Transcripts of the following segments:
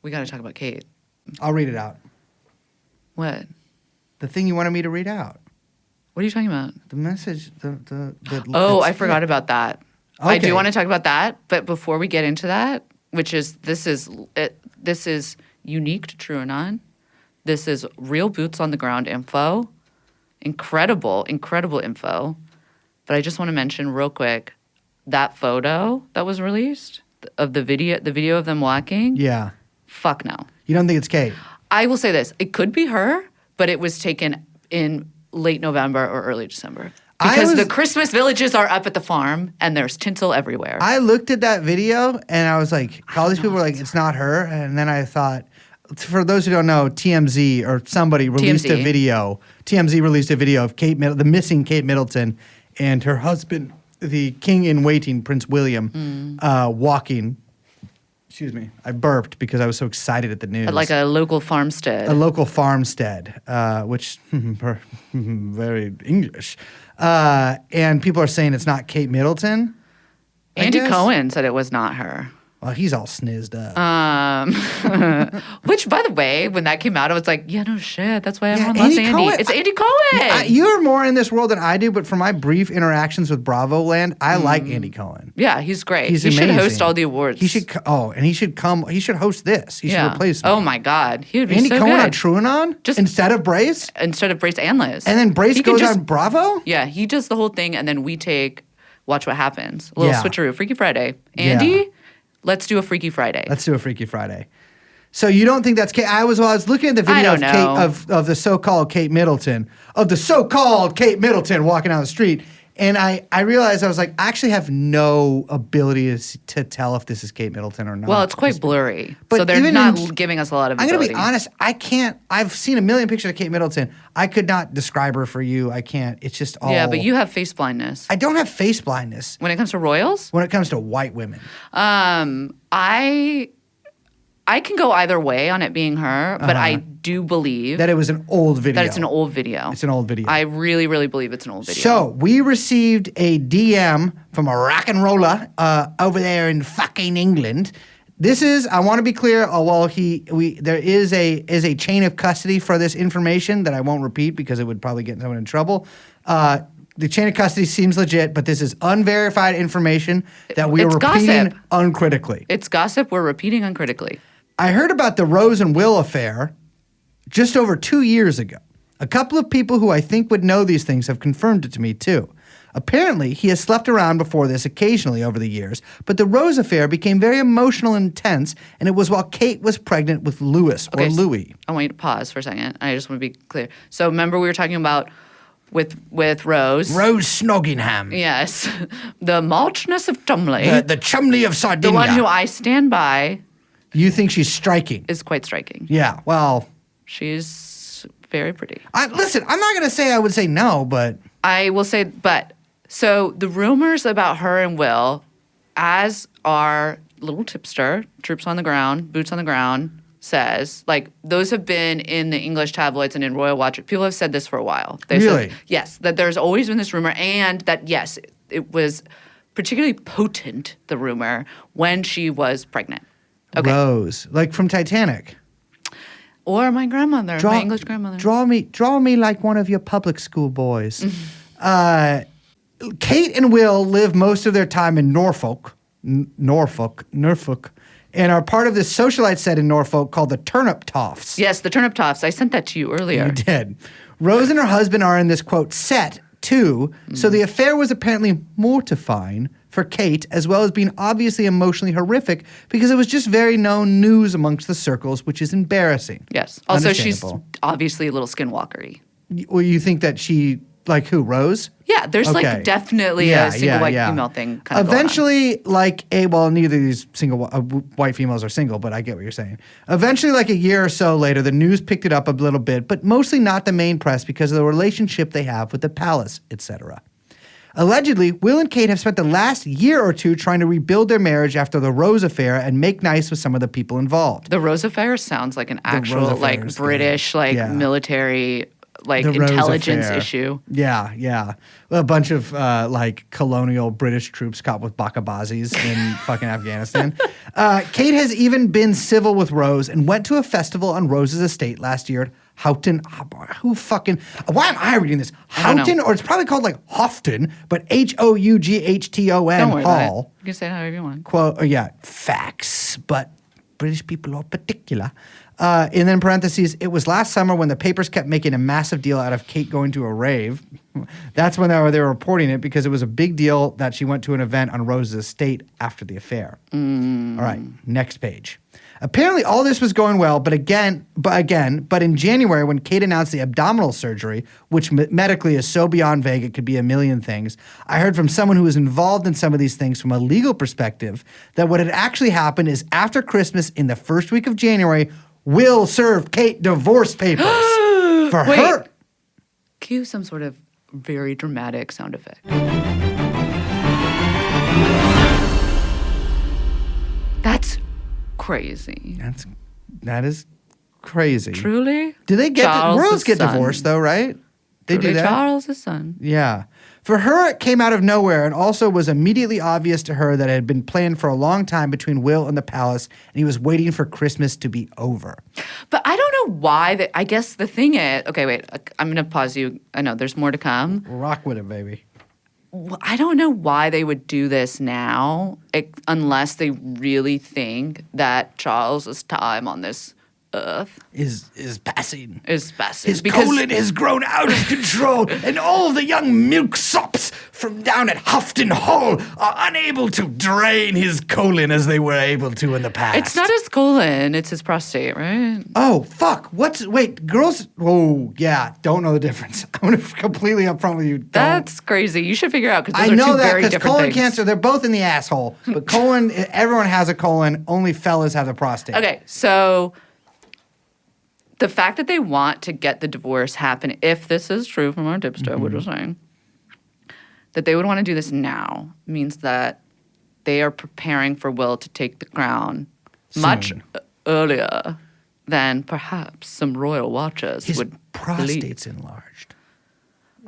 We got to talk about Kate. I'll read it out. What? The thing you wanted me to read out. What are you talking about? The message. Oh, I forgot about that. Okay. I do want to talk about that, but before we get into that, which is this is unique to TrueAnon. This is real boots on the ground info. Incredible info. But I just want to mention real quick that photo that was released of the video of them walking. Yeah. Fuck no. You don't think it's Kate? I will say this. It could be her, but it was taken in late November or early December. Because the Christmas villages are up at the farm and there's tinsel everywhere. I looked at that video and I was like, all these people were like, it's not her. And then I thought, for those who don't know, TMZ or somebody released a video. TMZ released a video of the missing Kate Middleton and her husband, the king-in-waiting, Prince William, walking. Excuse me. I burped because I was so excited at the news. At like a local farmstead. A local farmstead, which very English. And people are saying it's not Kate Middleton. Andy Cohen said it was not her. Well, he's all snizzed up. Which, by the way, when that came out, I was like, yeah, no shit. That's why everyone loves Andy. Cohen. It's Andy Cohen. You're more in this world than I do, but from my brief interactions with Bravo Land, I like Andy Cohen. Yeah, he's great. He's amazing. Should host all the awards. He should. And he should come. He should host this. He should replace me. Oh my God, he would be Andy so Cohen good. on TrueAnon Just instead of Brace. Instead of Brace and Liz. And then Brace goes on Bravo. Yeah, he does the whole thing, and then we watch what happens. A little switcheroo, Freaky Friday. Andy. Yeah. Let's do a Freaky Friday. So you don't think that's Kate? I was looking at the video of Kate of the so-called Kate Middleton, walking down the street, and I realized I was like, I actually have no ability to tell if this is Kate Middleton or not. Well, it's quite blurry, but so they're not giving us a lot of ability. I'm going to be honest. I can't. I've seen a million pictures of Kate Middleton. I could not describe her for you. I can't. It's just all. Yeah, but you have face blindness. I don't have face blindness. When it comes to royals? When it comes to white women. I can go either way on it being her, but I do believe that it was an old video. That it's an old video. It's an old video. I really, really believe it's an old video. So we received a DM from a rock and roller over there in fucking England. This is, I want to be clear, there is a chain of custody for this information that I won't repeat because it would probably get someone in trouble. The chain of custody seems legit, but this is unverified information that we are repeating uncritically. It's gossip we're repeating uncritically. I heard about the Rose and Will affair just over 2 years ago. A couple of people who I think would know these things have confirmed it to me too. Apparently, he has slept around before this occasionally over the years, but the Rose affair became very emotional and intense, and it was while Kate was pregnant with Louis. I want you to pause for a second. I just want to be clear. So remember we were talking about with Rose. Rose Snoggingham. Yes. The Malchness of Chumley. The Chumley of Sardinia. The one who I stand by. You think she's striking? Is quite striking. Yeah, well. She's very pretty. Listen, I'm not going to say I would say no, but. I will say, so the rumors about her and Will, as our little tipster, troops on the ground, boots on the ground, says, like, those have been in the English tabloids and in Royal Watch. People have said this for a while. Really? Yes, that there's always been this rumor, and that, yes, it was particularly potent, the rumor, when she was pregnant. Okay. Rose, like from Titanic. Or my grandmother, my English grandmother. Draw me like one of your public school boys. Kate and Will live most of their time in Norfolk, and are part of this socialite set in Norfolk called the Turnip Toffs. Yes, the Turnip Toffs. I sent that to you earlier. You did. Rose and her husband are in this, quote, set, too, so the affair was apparently mortifying for Kate, as well as being obviously emotionally horrific, because it was just very known news amongst the circles, which is embarrassing. Yes. Also, she's obviously a little skinwalkery. Well, you think that she, like who, Rose? Yeah, there's like definitely a single white female thing kind of eventually, neither of these single white females are single, but I get what you're saying. Eventually, like a year or so later, the news picked it up a little bit, but mostly not the main press because of the relationship they have with the palace, etc. Allegedly, Will and Kate have spent the last year or two trying to rebuild their marriage after the Rose affair and make nice with some of the people involved. The Rose affair sounds like an actual, British, military, like The Rose intelligence affair. issue. Yeah, yeah. A bunch of like colonial British troops caught with bakabazis in fucking Afghanistan. Kate has even been civil with Rose and went to a festival on Rose's estate last year at Houghton. Why am I reading this? I don't know. Houghton, or it's probably called like Houghton, but Houghton Don't worry about it. Hall. You can say it however you want. Quote, facts, but British people are particular. And then parentheses, it was last summer when the papers kept making a massive deal out of Kate going to a rave. That's when they were reporting it because it was a big deal that she went to an event on Rose's estate after the affair. All right, next page. Apparently all this was going well, but in January when Kate announced the abdominal surgery, which medically is so beyond vague it could be a million things, I heard from someone who was involved in some of these things from a legal perspective that what had actually happened is after Christmas in the first week of January, Will served Kate divorce papers. For Wait. her. Cue some sort of very dramatic sound effect. That's crazy. That is crazy. Truly? Do they get Charles' Royals get son. divorced though, right? They Truly do that. Charles' son. Yeah. For her, it came out of nowhere and also was immediately obvious to her that it had been planned for a long time between Will and the palace, and he was waiting for Christmas to be over. But I don't know why. I guess the thing is, okay, wait. I'm going to pause you. I know there's more to come. Rock with it, baby. I don't know why they would do this now, unless they really think that Charles's time on this earth Is passing. is passing. His colon has grown out of control, and all the young milksops from down at Houghton Hall are unable to drain his colon as they were able to in the past. It's not his colon; it's his prostate, right? Oh, fuck. Wait, girls. Oh, yeah. Don't know the difference. I'm going to completely upfront with you. Don't. That's crazy. You should figure out because I those are know two that very because different colon things. cancer, they're both in the asshole. But colon, everyone has a colon. Only fellas have a prostate. Okay, so the fact that they want to get the divorce happen, if this is true from our tipster, we're just saying, that they would want to do this now means that they are preparing for Will to take the crown much Soon. earlier than perhaps some royal watchers His would prostate's enlarged.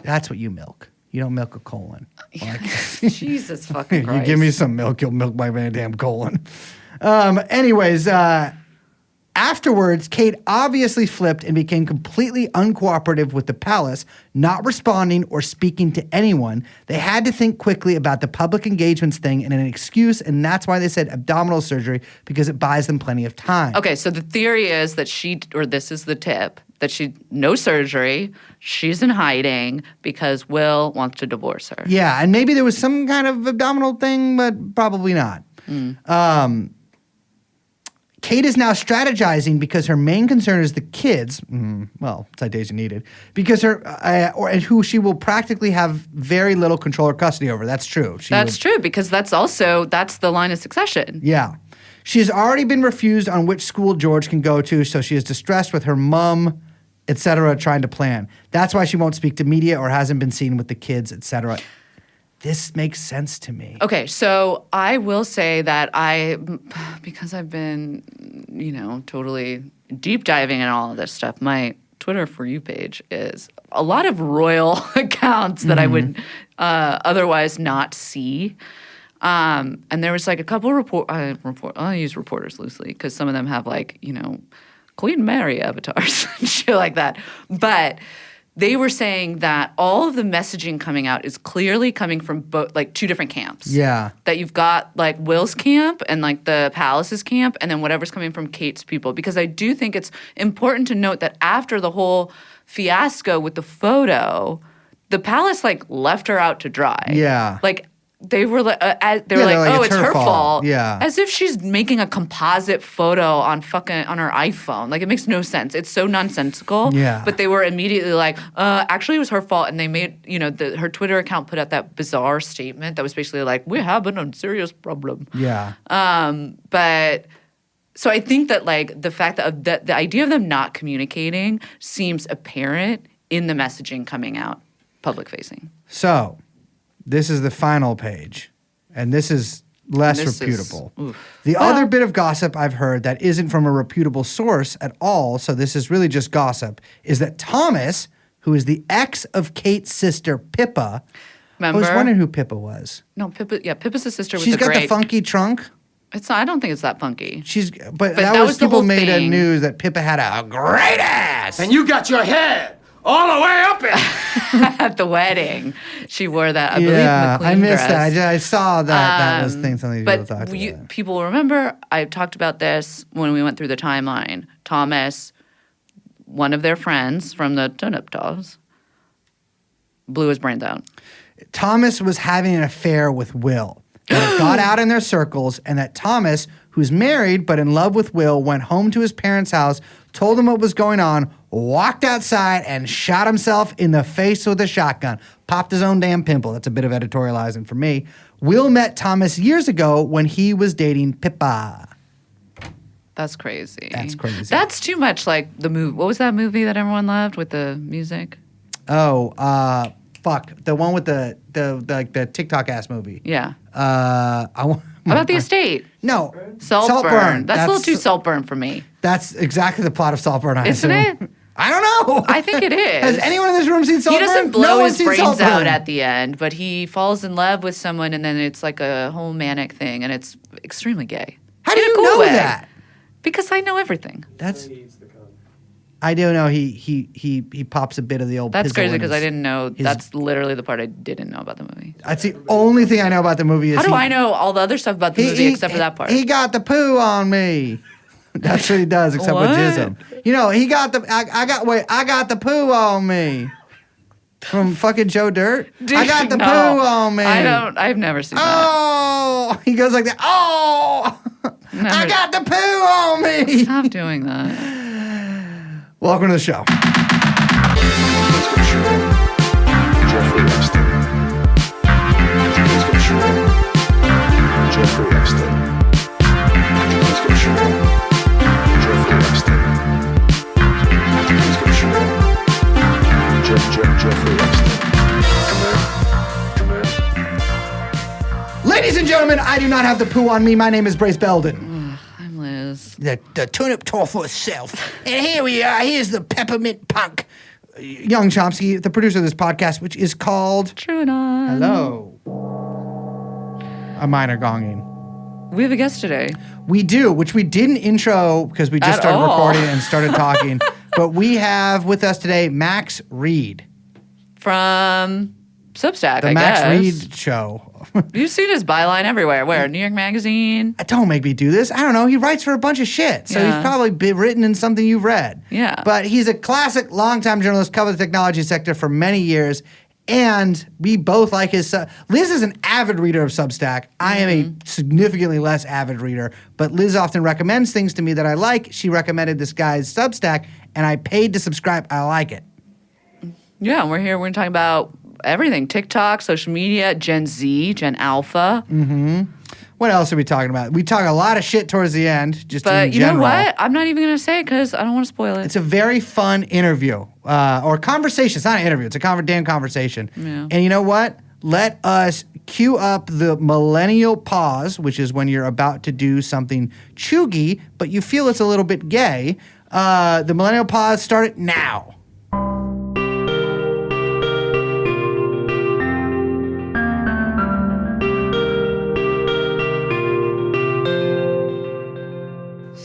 That's what you milk. You don't milk a colon. believe. Jesus fucking You Christ. give me some milk, you'll milk my damn colon. Afterwards, Kate obviously flipped and became completely uncooperative with the palace, not responding or speaking to anyone. They had to think quickly about the public engagements thing and an excuse, and that's why they said abdominal surgery, because it buys them plenty of time. Okay, so the theory is that this is the tip, that no surgery, she's in hiding because Will wants to divorce her. Yeah, and maybe there was some kind of abdominal thing, but probably not. Kate is now strategizing because her main concern is the kids. Citation needed. Because and who she will practically have very little control or custody over. That's true. That's true, because that's the line of succession. Yeah. She has already been refused on which school George can go to, so she is distressed with her mom, etc., trying to plan. That's why she won't speak to media or hasn't been seen with the kids, etc. This makes sense to me. Okay, so I will say that because I've been, totally deep diving in all of this stuff, my Twitter For You page is a lot of royal accounts that I would otherwise not see. And there was like a couple I'll use reporters loosely because some of them have Queen Mary avatars and shit like that. But they were saying that all of the messaging coming out is clearly coming from two different camps. Yeah. That you've got Will's camp and the palace's camp, and then whatever's coming from Kate's people. Because I do think it's important to note that after the whole fiasco with the photo, the palace left her out to dry. Yeah. They were oh, it's her fault. Yeah. As if she's making a composite photo on her iPhone. It makes no sense. It's so nonsensical. Yeah. But they were immediately actually it was her fault. And they made, her Twitter account put out that bizarre statement that was basically we're having a serious problem. Yeah. But so I think that the fact that the idea of them not communicating seems apparent in the messaging coming out public facing. So, this is the final page, and this is less reputable. The other bit of gossip I've heard that isn't from a reputable source at all, so this is really just gossip, is that Thomas, who is the ex of Kate's sister, Pippa. Remember? I was wondering who Pippa was. No, Pippa. Yeah, Pippa's the sister with She's the got great. the funky trunk. It's not, I don't think it's that funky. But that that was was the people whole made a thing. news that Pippa had a great ass. And you got your head all the way up it. At the wedding, she wore that. I believe Yeah, McQueen I missed dress. that. I saw that. That was something people But talked about. people remember, I talked about this when we went through the timeline. Thomas, one of their friends from the Turnip Dolls, blew his brains out. Thomas was having an affair with Will. That it got out in their circles, and that Thomas, who's married but in love with Will, went home to his parents' house, told him what was going on, walked outside, and shot himself in the face with a shotgun. Popped his own damn pimple. That's a bit of editorializing for me. Will met Thomas years ago when he was dating Pippa. That's crazy. That's crazy. That's too much like the movie. What was that movie that everyone loved with the music? Oh, fuck. The one with the TikTok ass movie. Yeah. How How about The Estate? No. Saltburn. That's a little too Saltburn for me. That's exactly the plot of Saltburn, I Isn't assume. it? I don't know. I think it is. Has anyone in this room seen Saltburn? He doesn't blow No one's his seen brains Saltburn. out at the end, but he falls in love with someone, and then it's like a whole manic thing, and it's extremely gay. How do In a you cool know way. that? Because I know everything. I do know he pops a bit of the old. That's pizzle crazy in because his- I didn't know. his- That's literally the part I didn't know about the movie. That's the only thing I know about the movie. Is How do I know all the other stuff about the movie except for that part? He got the poo on me. That's what he does, except with What? jism. You know, he got the. I got the poo on me. From fucking Joe Dirt. I got the No. poo on me. I've never seen that. Oh, he goes like that. Oh, I Never- got the poo on me. Stop doing that. Welcome to the show. Jeffrey Epstein. Jeffrey Epstein. Jeffrey Epstein. Come in. Ladies and gentlemen, I do not have the poo on me. My name is Brace Belden. I'm Liz. The turnip tofu itself. And here we are. Here's the peppermint punk. Young Chomsky, the producer of this podcast, which is called TrueAnon. Hello. A minor gonging. We have a guest today. We do, which we didn't intro because we just At started all. recording and started talking. But we have with us today Max Reed. From Substack, The I Max guess. Reed Show. You've seen his byline everywhere. Where? New York Magazine? Don't make me do this. I don't know. He writes for a bunch of shit. So Yeah. he's probably been written in something you've read. Yeah. But he's a classic longtime journalist, covered the technology sector for many years. And we both like his. Liz is an avid reader of Substack. I am a significantly less avid reader. But Liz often recommends things to me that I like. She recommended this guy's Substack, and I paid to subscribe. I like it. Yeah, we're here. We're going to talk about everything. TikTok, social media, Gen Z, Gen Alpha. What else are we talking about? We talk a lot of shit towards the end, just in But you general. know what? I'm not even going to say it because I don't want to spoil it. It's a very fun interview or conversation. It's not an interview. It's a damn conversation. Yeah. And you know what? Let us cue up the millennial pause, which is when you're about to do something chuggy, but you feel it's a little bit gay. The millennial pause started now.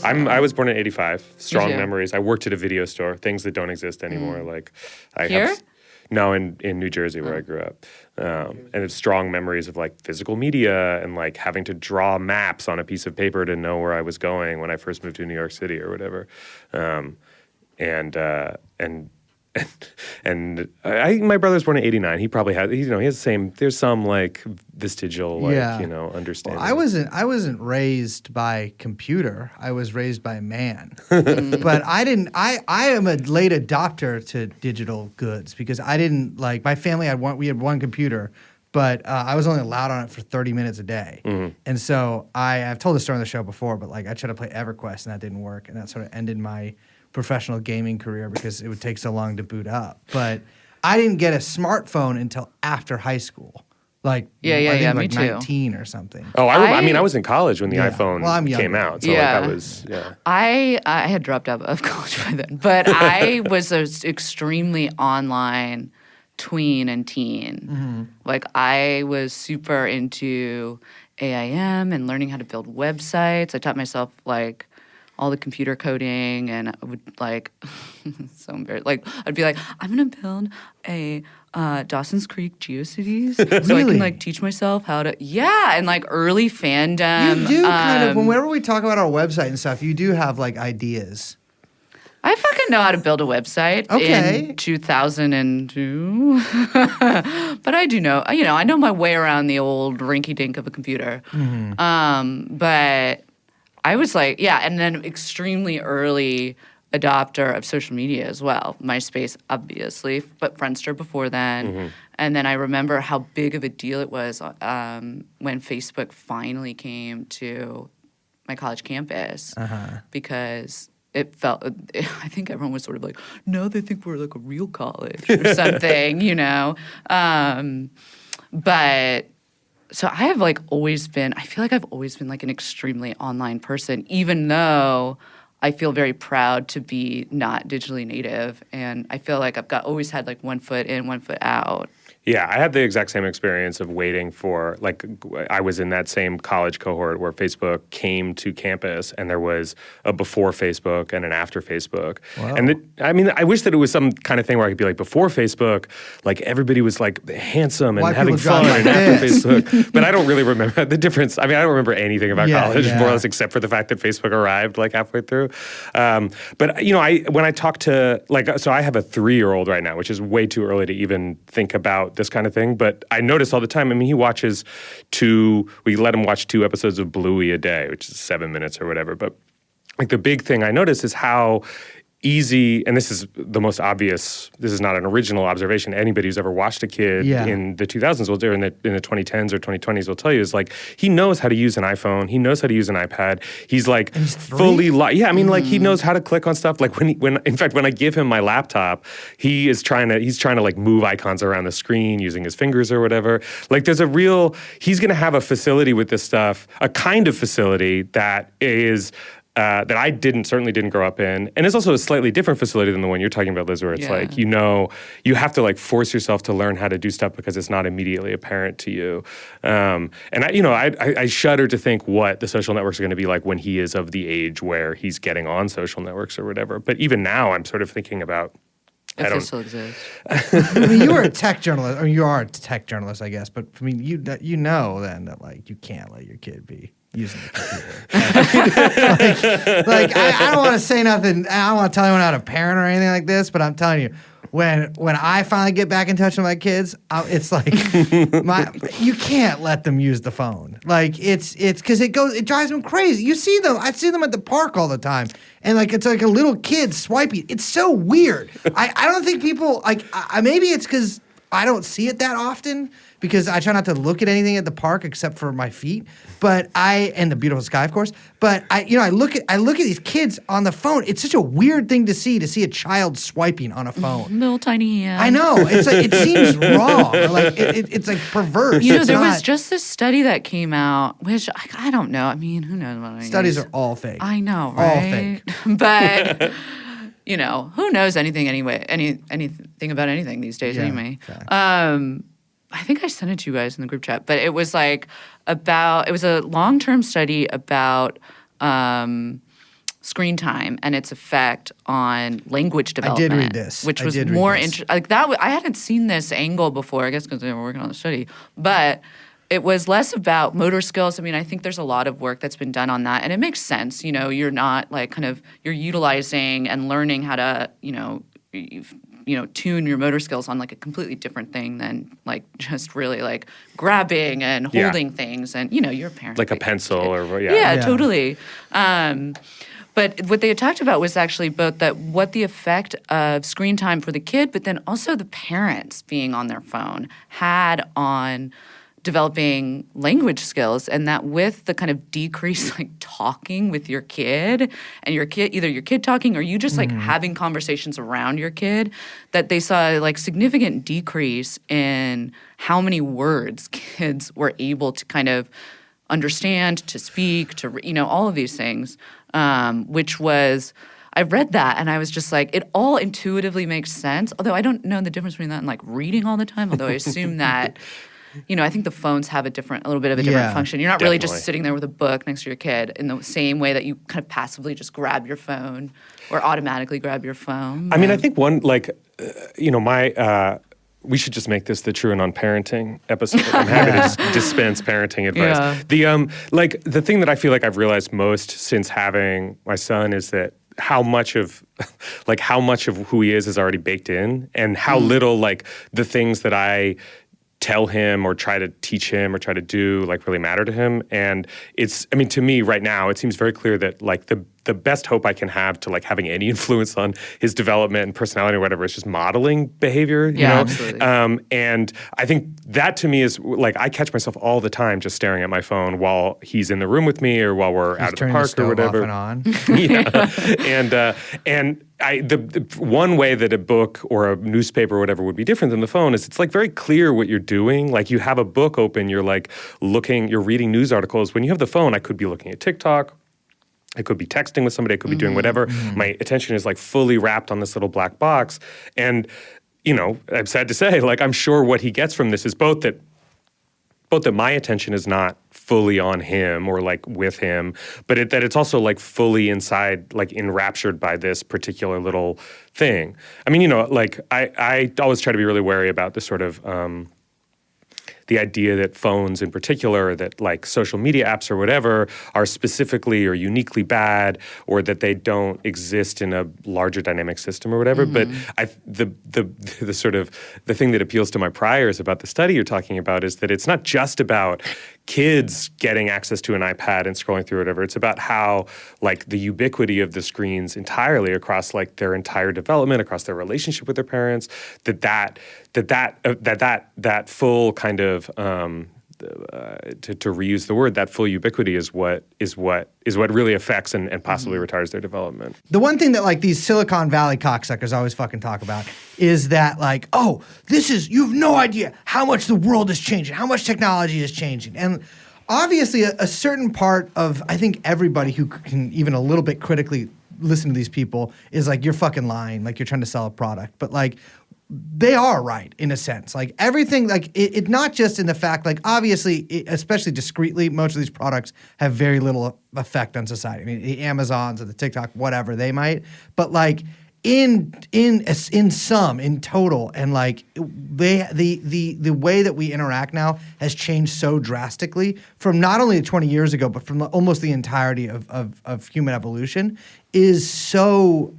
I was born in '85. Strong too. memories. I worked at a video store. Things that don't exist anymore. Like I Here? have. No, in New Jersey where I grew up, and it's strong memories of like physical media and like having to draw maps on a piece of paper to know where I was going when I first moved to New York City or whatever, and my brother's born in '89. He probably has, he has the same. There's some like vestigial like understanding. Well, I wasn't raised by computer. I was raised by man. But I didn't. I am a late adopter to digital goods because I didn't like my family had one. We had one computer, but I was only allowed on it for 30 minutes a day. And so I've told this story on the show before, but like I tried to play EverQuest and that didn't work, and that sort of ended my professional gaming career because it would take so long to boot up. But I didn't get a smartphone until after high school. Like Yeah, I think me like too. 19 or something. Oh, I mean, I was in college when the Yeah. iPhone Well, I'm came younger. out. So Yeah. like I was, yeah. I had dropped out of college by then, but I was an extremely online tween and teen. Mm-hmm. Like I was super into AIM and learning how to build websites. I taught myself like all the computer coding, and I would like so embarrassed. Like I'd be like, I'm gonna build a Dawson's Creek GeoCities so I Really? can like teach myself how to and like early fandom. You do kind of, whenever we talk about our website and stuff, you do have like ideas. I fucking know how to build a website Okay. in 2002. But I do know, I know my way around the old rinky-dink of a computer. But I was like, and then extremely early adopter of social media as well. MySpace, obviously, but Friendster before then. And then I remember how big of a deal it was when Facebook finally came to my college campus because it felt, I think everyone was sort of like, no, they think we're like a real college or something, But so I have like always been, I feel like I've always been like an extremely online person, even though I feel very proud to be not digitally native. And I feel like always had like one foot in, one foot out. Yeah, I had the exact same experience of waiting for, like, I was in that same college cohort where Facebook came to campus and there was a before Facebook and an after Facebook. Wow. And I wish that it was some kind of thing where I could be like, before Facebook, like, everybody was like handsome and White having people drive fun, like and after this. Facebook. But I don't really remember the difference. I mean, I don't remember anything about college, more or Yeah. less, except for the fact that Facebook arrived like halfway through. But, when I talk to, like, so I have a 3-year-old right now, which is way too early to even think about this kind of thing, but I notice all the time, I mean, he watches we let him watch 2 episodes of Bluey a day, which is 7 minutes or whatever, but like the big thing I notice is how easy, and this is the most obvious, this is not an original observation, anybody who's ever watched a kid in the 2000s will do, in the 2010s or 2020s will tell you, is like, he knows how to use an iPhone, he knows how to use an iPad, he's like fully, like he knows how to click on stuff, like when I give him my laptop, he's trying to like move icons around the screen using his fingers or whatever, like he's gonna have a facility with this stuff, a kind of facility that is that I certainly didn't grow up in. And it's also a slightly different facility than the one you're talking about, Liz, where it's like, you have to like force yourself to learn how to do stuff because it's not immediately apparent to you. And I shudder to think what the social networks are going to be like when he is of the age where he's getting on social networks or whatever. But even now, I'm sort of thinking about, If they still exist. I mean, you were a tech journalist, or you are a tech journalist, I guess. But I mean, you know then that like you can't let your kid be using the computer. I don't want to say nothing. I don't want to tell anyone how to parent or anything like this. But I'm telling you, when I finally get back in touch with my kids, it's like you can't let them use the phone. Like it's because it drives them crazy. You see them. I see them at the park all the time. And like it's like a little kid swiping. It's so weird. I don't think people like. Maybe it's because I don't see it that often because I try not to look at anything at the park except for my feet. But and the beautiful sky, of course. But I look at these kids on the phone. It's such a weird thing to see a child swiping on a phone. Little tiny hand. I know. It's like it seems wrong. Like it's like perverse. There was just this study that came out, which I don't know. I mean, who knows what I Studies use. are all fake. I know, All right? fake. But who knows anything anyway? Anything about anything these days, Yeah, anyway. exactly. I think I sent it to you guys in the group chat, but it was like it was a long-term study about screen time and its effect on language development. read this. Which I was did read more this. interesting. Like that, I hadn't seen this angle before. I guess because they were working on the study, but it was less about motor skills. I mean, I think there's a lot of work that's been done on that, and it makes sense. You're not like you're utilizing and learning how to tune your motor skills on like a completely different thing than like just really like grabbing and holding things, and you're a parent, like a pencil or yeah, totally. But what they had talked about was actually both what the effect of screen time for the kid, but then also the parents being on their phone had on developing language skills, and that with the kind of decrease like talking with your kid and your kid, either your kid talking or you just like having conversations around your kid, that they saw like significant decrease in how many words kids were able to kind of understand, to speak, to, all of these things, which was, I read that and I was just like, it all intuitively makes sense. Although I don't know the difference between that and like reading all the time, although I assume that, I think the phones have a little bit of a different function. You're not really Definitely. just sitting there with a book next to your kid in the same way that you kind of passively just grab your phone or automatically grab your phone. I mean, I think one, like, we should just make this the TrueAnon parenting episode. I'm happy to just dispense parenting advice. Yeah. The thing that I feel like I've realized most since having my son is that how much of who he is already baked in, and how little like the things that I tell him or try to teach him or try to do like really matter to him. And to me right now, it seems very clear that like the best hope I can have to like having any influence on his development and personality or whatever is just modeling behavior, you know? Absolutely. And I think that to me is like, I catch myself all the time just staring at my phone while he's in the room with me or while we're out at the park or whatever. Off and on. Yeah. And the one way that a book or a newspaper or whatever would be different than the phone is it's like very clear what you're doing. Like you have a book open, you're like you're reading news articles. When you have the phone, I could be looking at TikTok. I could be texting with somebody. I could be doing whatever. My attention is like fully wrapped on this little black box. And, I'm sad to say, like, I'm sure what he gets from this is both that my attention is not fully on him or like with him, but that it's also like fully inside, like enraptured by this particular little thing. I mean, like I always try to be really wary about this sort of the idea that phones in particular, that like social media apps or whatever are specifically or uniquely bad, or that they don't exist in a larger dynamic system or whatever. But the sort of the thing that appeals to my priors about the study you're talking about is that it's not just about kids getting access to an iPad and scrolling through whatever. It's about how like the ubiquity of the screens entirely across like their entire development, across their relationship with their parents, that full kind of to reuse the word, that full ubiquity is what really affects and possibly retards their development. The one thing that like these Silicon Valley cocksuckers always fucking talk about is that like, oh, you have no idea how much the world is changing, how much technology is changing. And obviously a certain part of, I think everybody who can even a little bit critically listen to these people is like, you're fucking lying, like you're trying to sell a product. But like, they are right in a sense. Like everything, like it not just in the fact, like obviously, especially discreetly, most of these products have very little effect on society. I mean, the Amazons or the TikTok, whatever they might, but like in total, and like the way that we interact now has changed so drastically from not only 20 years ago, but from almost the entirety of human evolution is so.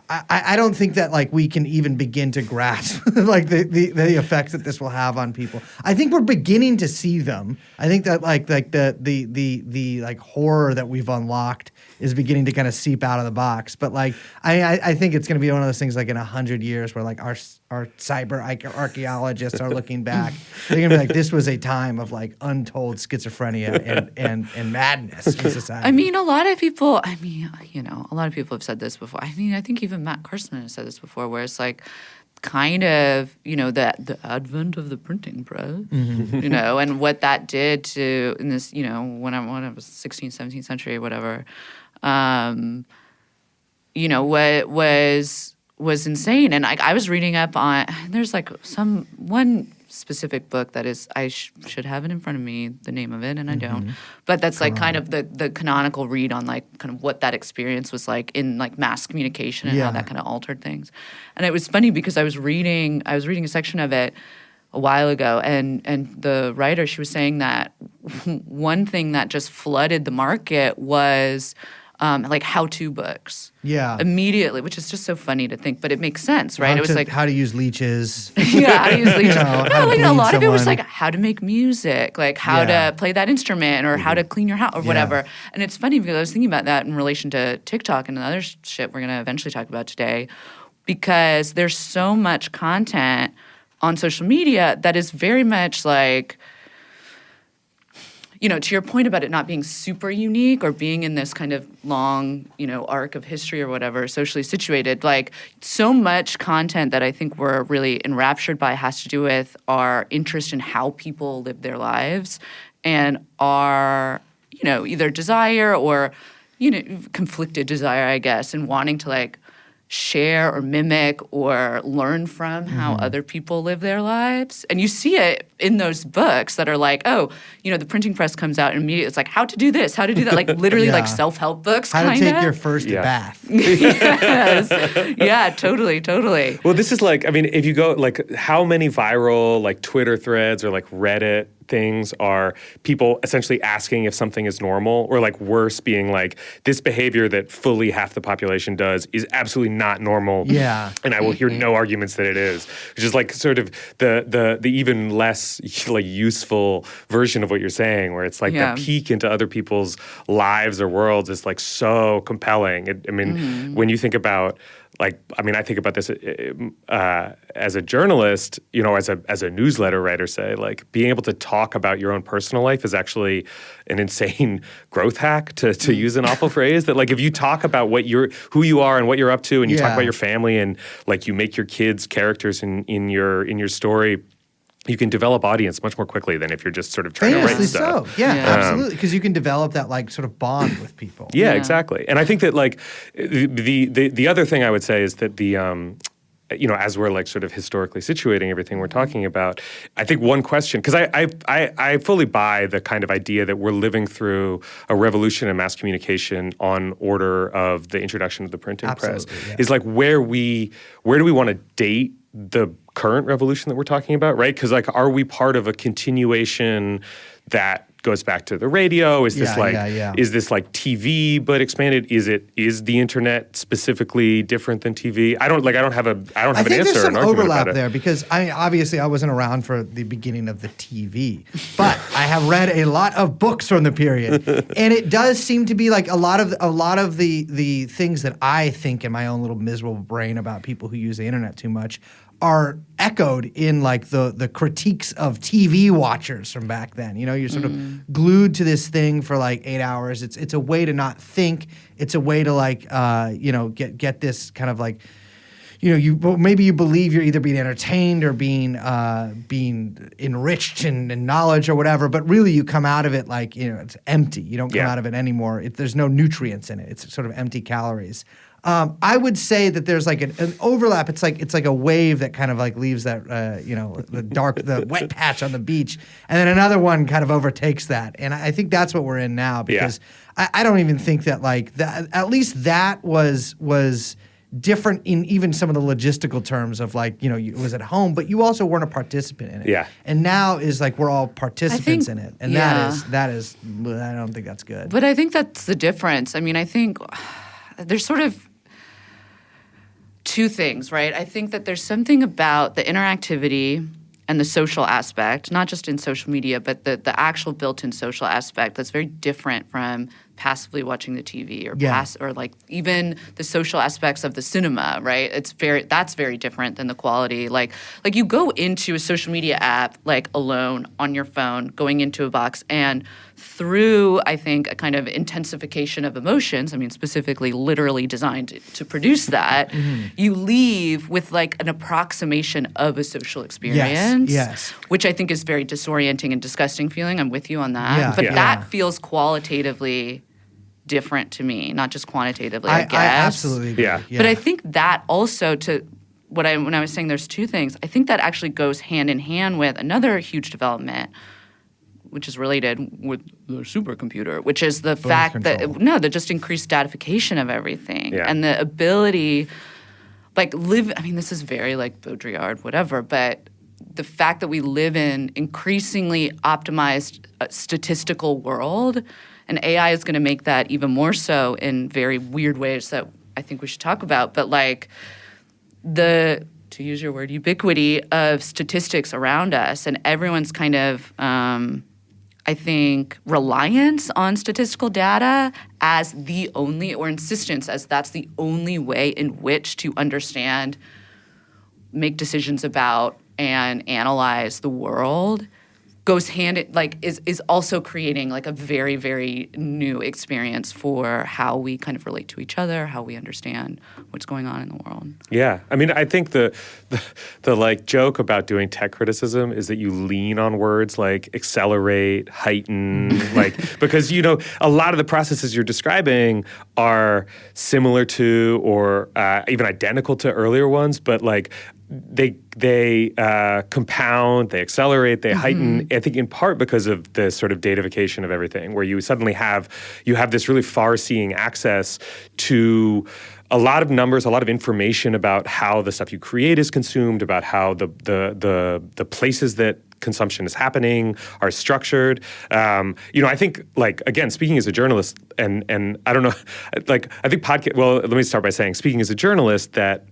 I don't think that like we can even begin to grasp like the effects that this will have on people. I think we're beginning to see them. I think that like the like horror that we've unlocked is beginning to kind of seep out of the box. But like I think it's going to be one of those things like in 100 years where like our cyber archaeologists are looking back. They're going to be like, this was a time of like untold schizophrenia and madness in society. I mean, a lot of people have said this before. I mean, I think even Matt Carson has said this before, where it's like kind of, the advent of the printing press, and what that did to, in this, when I was 16th, 17th century or whatever, what was insane. And I was reading up on, there's like one specific book that is, I should have it in front of me, the name of it, and I don't. But that's like kind of the canonical read on like kind of what that experience was like in like mass communication and how that kind of altered things. And it was funny because I was reading a section of it a while ago, and the writer, she was saying that one thing that just flooded the market was like how-to books. Yeah. Immediately, which is just so funny to think, but it makes sense, right? It was like how to use leeches. yeah, how to use leeches. How to A bleed lot of it was someone. like how to make music, like how to play that instrument, or how to clean your house, or whatever. And it's funny because I was thinking about that in relation to TikTok and the other shit we're going to eventually talk about today, because there's so much content on social media that is very much like, to your point about it not being super unique or being in this kind of long, arc of history or whatever, socially situated, like so much content that I think we're really enraptured by has to do with our interest in how people live their lives and our, either desire or, conflicted desire, I guess, and wanting to like share or mimic or learn from how other people live their lives. And you see it in those books that are like, oh, the printing press comes out and immediately it's like how to do this, how to do that, like literally like self-help books. How to kinda. take your first bath. Yes. Yeah, totally. Well, this is like, I mean, if you go, like, how many viral, like, Twitter threads or, like, Reddit things are people essentially asking if something is normal, or, like, worse, being like, this behavior that fully half the population does is absolutely not normal. Yeah. And I will hear no arguments that it is, which is, like, sort of the even less, like, useful version of what you're saying, where it's, like, the peek into other people's lives or worlds is, like, so compelling. When you think about, like, I think about this as a journalist, as a newsletter writer, say, like, being able to talk about your own personal life is actually an insane growth hack, to use an awful phrase. That, like, if you talk about who you are and what you're up to, and you talk about your family, and, like, you make your kids characters in your story, you can develop audience much more quickly than if you're just sort of trying to write stuff. So. Yeah, absolutely. Because you can develop that, like, sort of bond with people. Yeah, exactly. And I think that, like, the other thing I would say is that as we're, like, sort of historically situating everything we're talking about, I think one question, because I fully buy the kind of idea that we're living through a revolution in mass communication on order of the introduction of the printing press, is like where do we want to date the current revolution that we're talking about, right? Because, like, are we part of a continuation that goes back to the radio? Is this is this like TV but expanded? Is the internet specifically different than TV? I don't have an answer. I think there's some an argument overlap about it. there, because obviously I wasn't around for the beginning of the TV, but I have read a lot of books from the period, and it does seem to be like a lot of the things that I think in my own little miserable brain about people who use the internet too much are echoed in, like, the critiques of TV watchers from back then. You're sort of glued to this thing for, like, 8 hours. It's a way to not think. It's a way to, like, get this kind of, like, maybe you believe you're either being entertained or being enriched in knowledge or whatever, but really you come out of it like, it's empty. You don't come out of it anymore. There's no nutrients in it. It's sort of empty calories. I would say that there's, like, an overlap. It's like a wave that kind of, like, leaves that the wet patch on the beach, and then another one kind of overtakes that. And I think that's what we're in now, because I don't even think that, like, that, at least that was different in even some of the logistical terms of, like, it was at home, but you also weren't a participant in it. Yeah. And now is, like, we're all participants in it, and that is I don't think that's good. But I think that's the difference. I mean, I think there's sort of two things, right? I think that there's something about the interactivity and the social aspect, not just in social media, but the actual built-in social aspect that's very different from passively watching the TV or like even the social aspects of the cinema, right? That's very different than the quality. Like you go into a social media app, like, alone on your phone, going into a box, and through, I think, a kind of intensification of emotions, I mean, specifically literally designed to produce that, you leave with, like, an approximation of a social experience, which I think is very disorienting and disgusting feeling. I'm with you on that. But that feels qualitatively different to me, not just quantitatively, I guess. I absolutely agree. Yeah. But I think that also, when I was saying there's two things, I think that actually goes hand in hand with another huge development, which is related with the supercomputer, which is the fact that the just increased datification of everything and the ability, like, this is very, like, Baudrillard, whatever, but the fact that we live in increasingly optimized statistical world, and AI is going to make that even more so in very weird ways that I think we should talk about, but, like, to use your word, ubiquity of statistics around us, and everyone's kind of I think, reliance on statistical data as the only, or insistence as that's the only way in which to understand, make decisions about, and analyze the world goes is also creating like a very, very new experience for how we kind of relate to each other, how we understand what's going on in the world. Yeah. I mean, I think the like joke about doing tech criticism is that you lean on words like accelerate, heighten, like, because, you know, a lot of the processes you're describing are similar to or even identical to earlier ones, but like they compound, they accelerate, they heighten, I think in part because of the sort of datafication of everything, where you suddenly have this really far-seeing access to a lot of numbers, a lot of information about how the stuff you create is consumed, about how the places that consumption is happening are structured. You know, I think, like, again, speaking as a journalist, and I don't know, like, I think well, let me start by saying, speaking as a journalist, that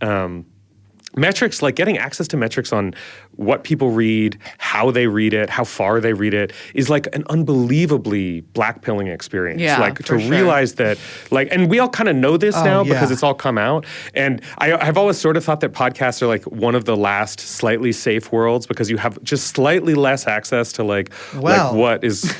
metrics, like getting access to metrics on what people read, how they read it, how far they read it, is like an unbelievably blackpilling experience. Yeah, like to for sure. realize that, like, and we all kind of know this now because it's all come out. And I've always sort of thought that podcasts are like one of the last slightly safe worlds because you have just slightly less access to like what is.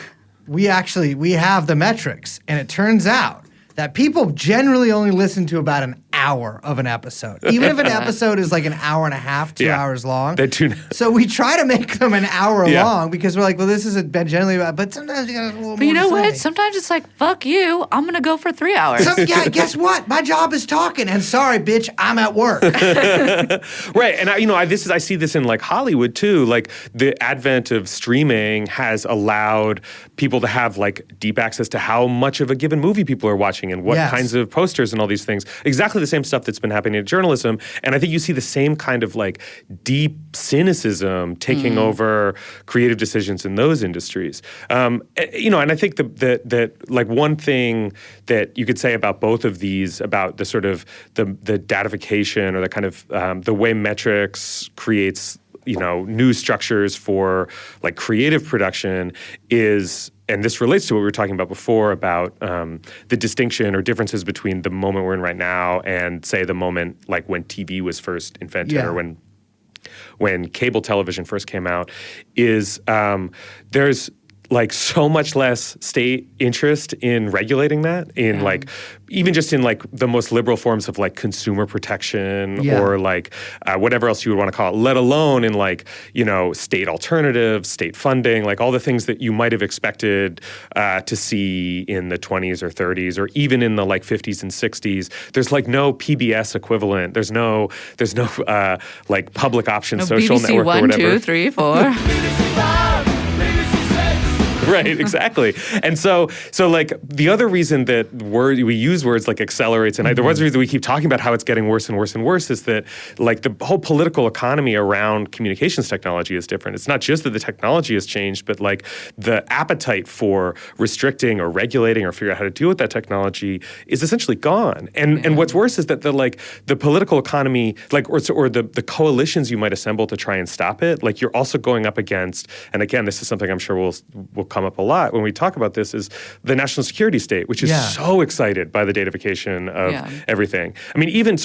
We have the metrics, and it turns out that people generally only listen to about an hour of an episode. Even if an episode is like an hour and a half, 2 hours long. They do. So we try to make them an hour long because we're like, well, this is generally about, but sometimes you got a little more. But you know to what? say. Sometimes it's like, fuck you, I'm going to go for 3 hours. Guess what? My job is talking, and sorry, bitch, I'm at work. Right, and I see this in like Hollywood too. Like the advent of streaming has allowed people to have like deep access to how much of a given movie people are watching and what kinds of posters and all these things. Exactly the same stuff that's been happening in journalism, and I think you see the same kind of like deep cynicism taking over creative decisions in those industries. You know, and I think that like one thing that you could say about both of these, about the sort of the datification or the kind of the way metrics creates, you know, new structures for like creative production is, and this relates to what we were talking about before about the distinction or differences between the moment we're in right now and, say, the moment like when TV was first invented or when cable television first came out, is there's like so much less state interest in regulating that, in like even just in like the most liberal forms of like consumer protection or like whatever else you would want to call it, let alone in like, you know, state alternatives, state funding, like all the things that you might have expected to see in the 20s or 30s or even in the like 50s and 60s. There's like no PBS equivalent. There's no like public option social BBC network 1, or whatever. 2, 3, 4. Right, exactly. And so like the other reason that we use words like accelerates, and the one reason we keep talking about how it's getting worse and worse and worse is that like the whole political economy around communications technology is different. It's not just that the technology has changed, but like the appetite for restricting or regulating or figuring out how to deal with that technology is essentially gone. And what's worse is that the political economy, like or the coalitions you might assemble to try and stop it, like you're also going up against, and again, this is something I'm sure will come up a lot when we talk about this, is the national security state, which is so excited by the datafication of everything. I mean, even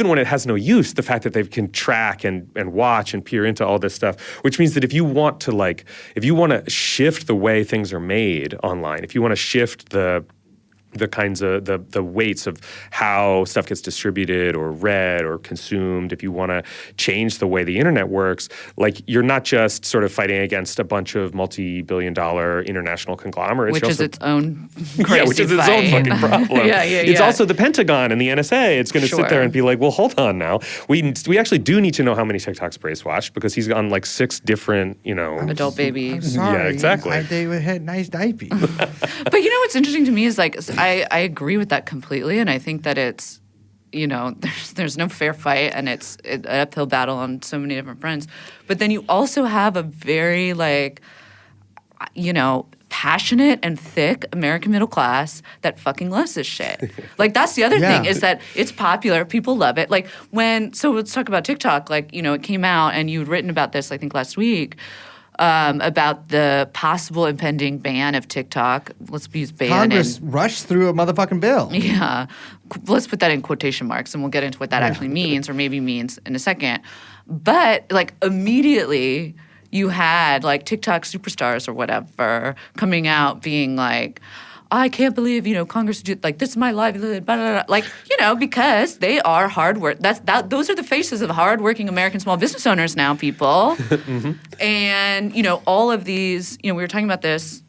when it has no use, the fact that they can track and watch and peer into all this stuff, which means that if you want to shift the way things are made online, if you want to shift the kinds of the weights of how stuff gets distributed or read or consumed, if you want to change the way the internet works, like you're not just sort of fighting against a bunch of multi-billion-dollar international conglomerates. Which is its own crazy which is its own fight. fucking problem. It's also the Pentagon and the NSA. It's going to sit there and be like, well, hold on now. We actually do need to know how many TikToks Brace watched because he's on like 6 different, you know. Adult babies. I'm sorry. Yeah, exactly. They had nice diapers. But you know what's interesting to me is like I agree with that completely, and I think that it's, you know, there's no fair fight, and it's an uphill battle on so many different fronts. But then you also have a very like, you know, passionate and thick American middle class that fucking loves this shit. Like that's the other thing is that it's popular, people love it. Like so let's talk about TikTok. Like, you know, it came out, and you'd written about this I think last week. About the possible impending ban of TikTok. Let's use ban. Congress rushed through a motherfucking bill. Yeah. Let's put that in quotation marks, and we'll get into what that actually means, or maybe means in a second. But like immediately, you had like TikTok superstars or whatever coming out being like, I can't believe, Congress did like this is my livelihood, blah, blah, blah. Like, because they are hard work. Those are the faces of hardworking American small business owners now, people. And, all of these, we were talking about this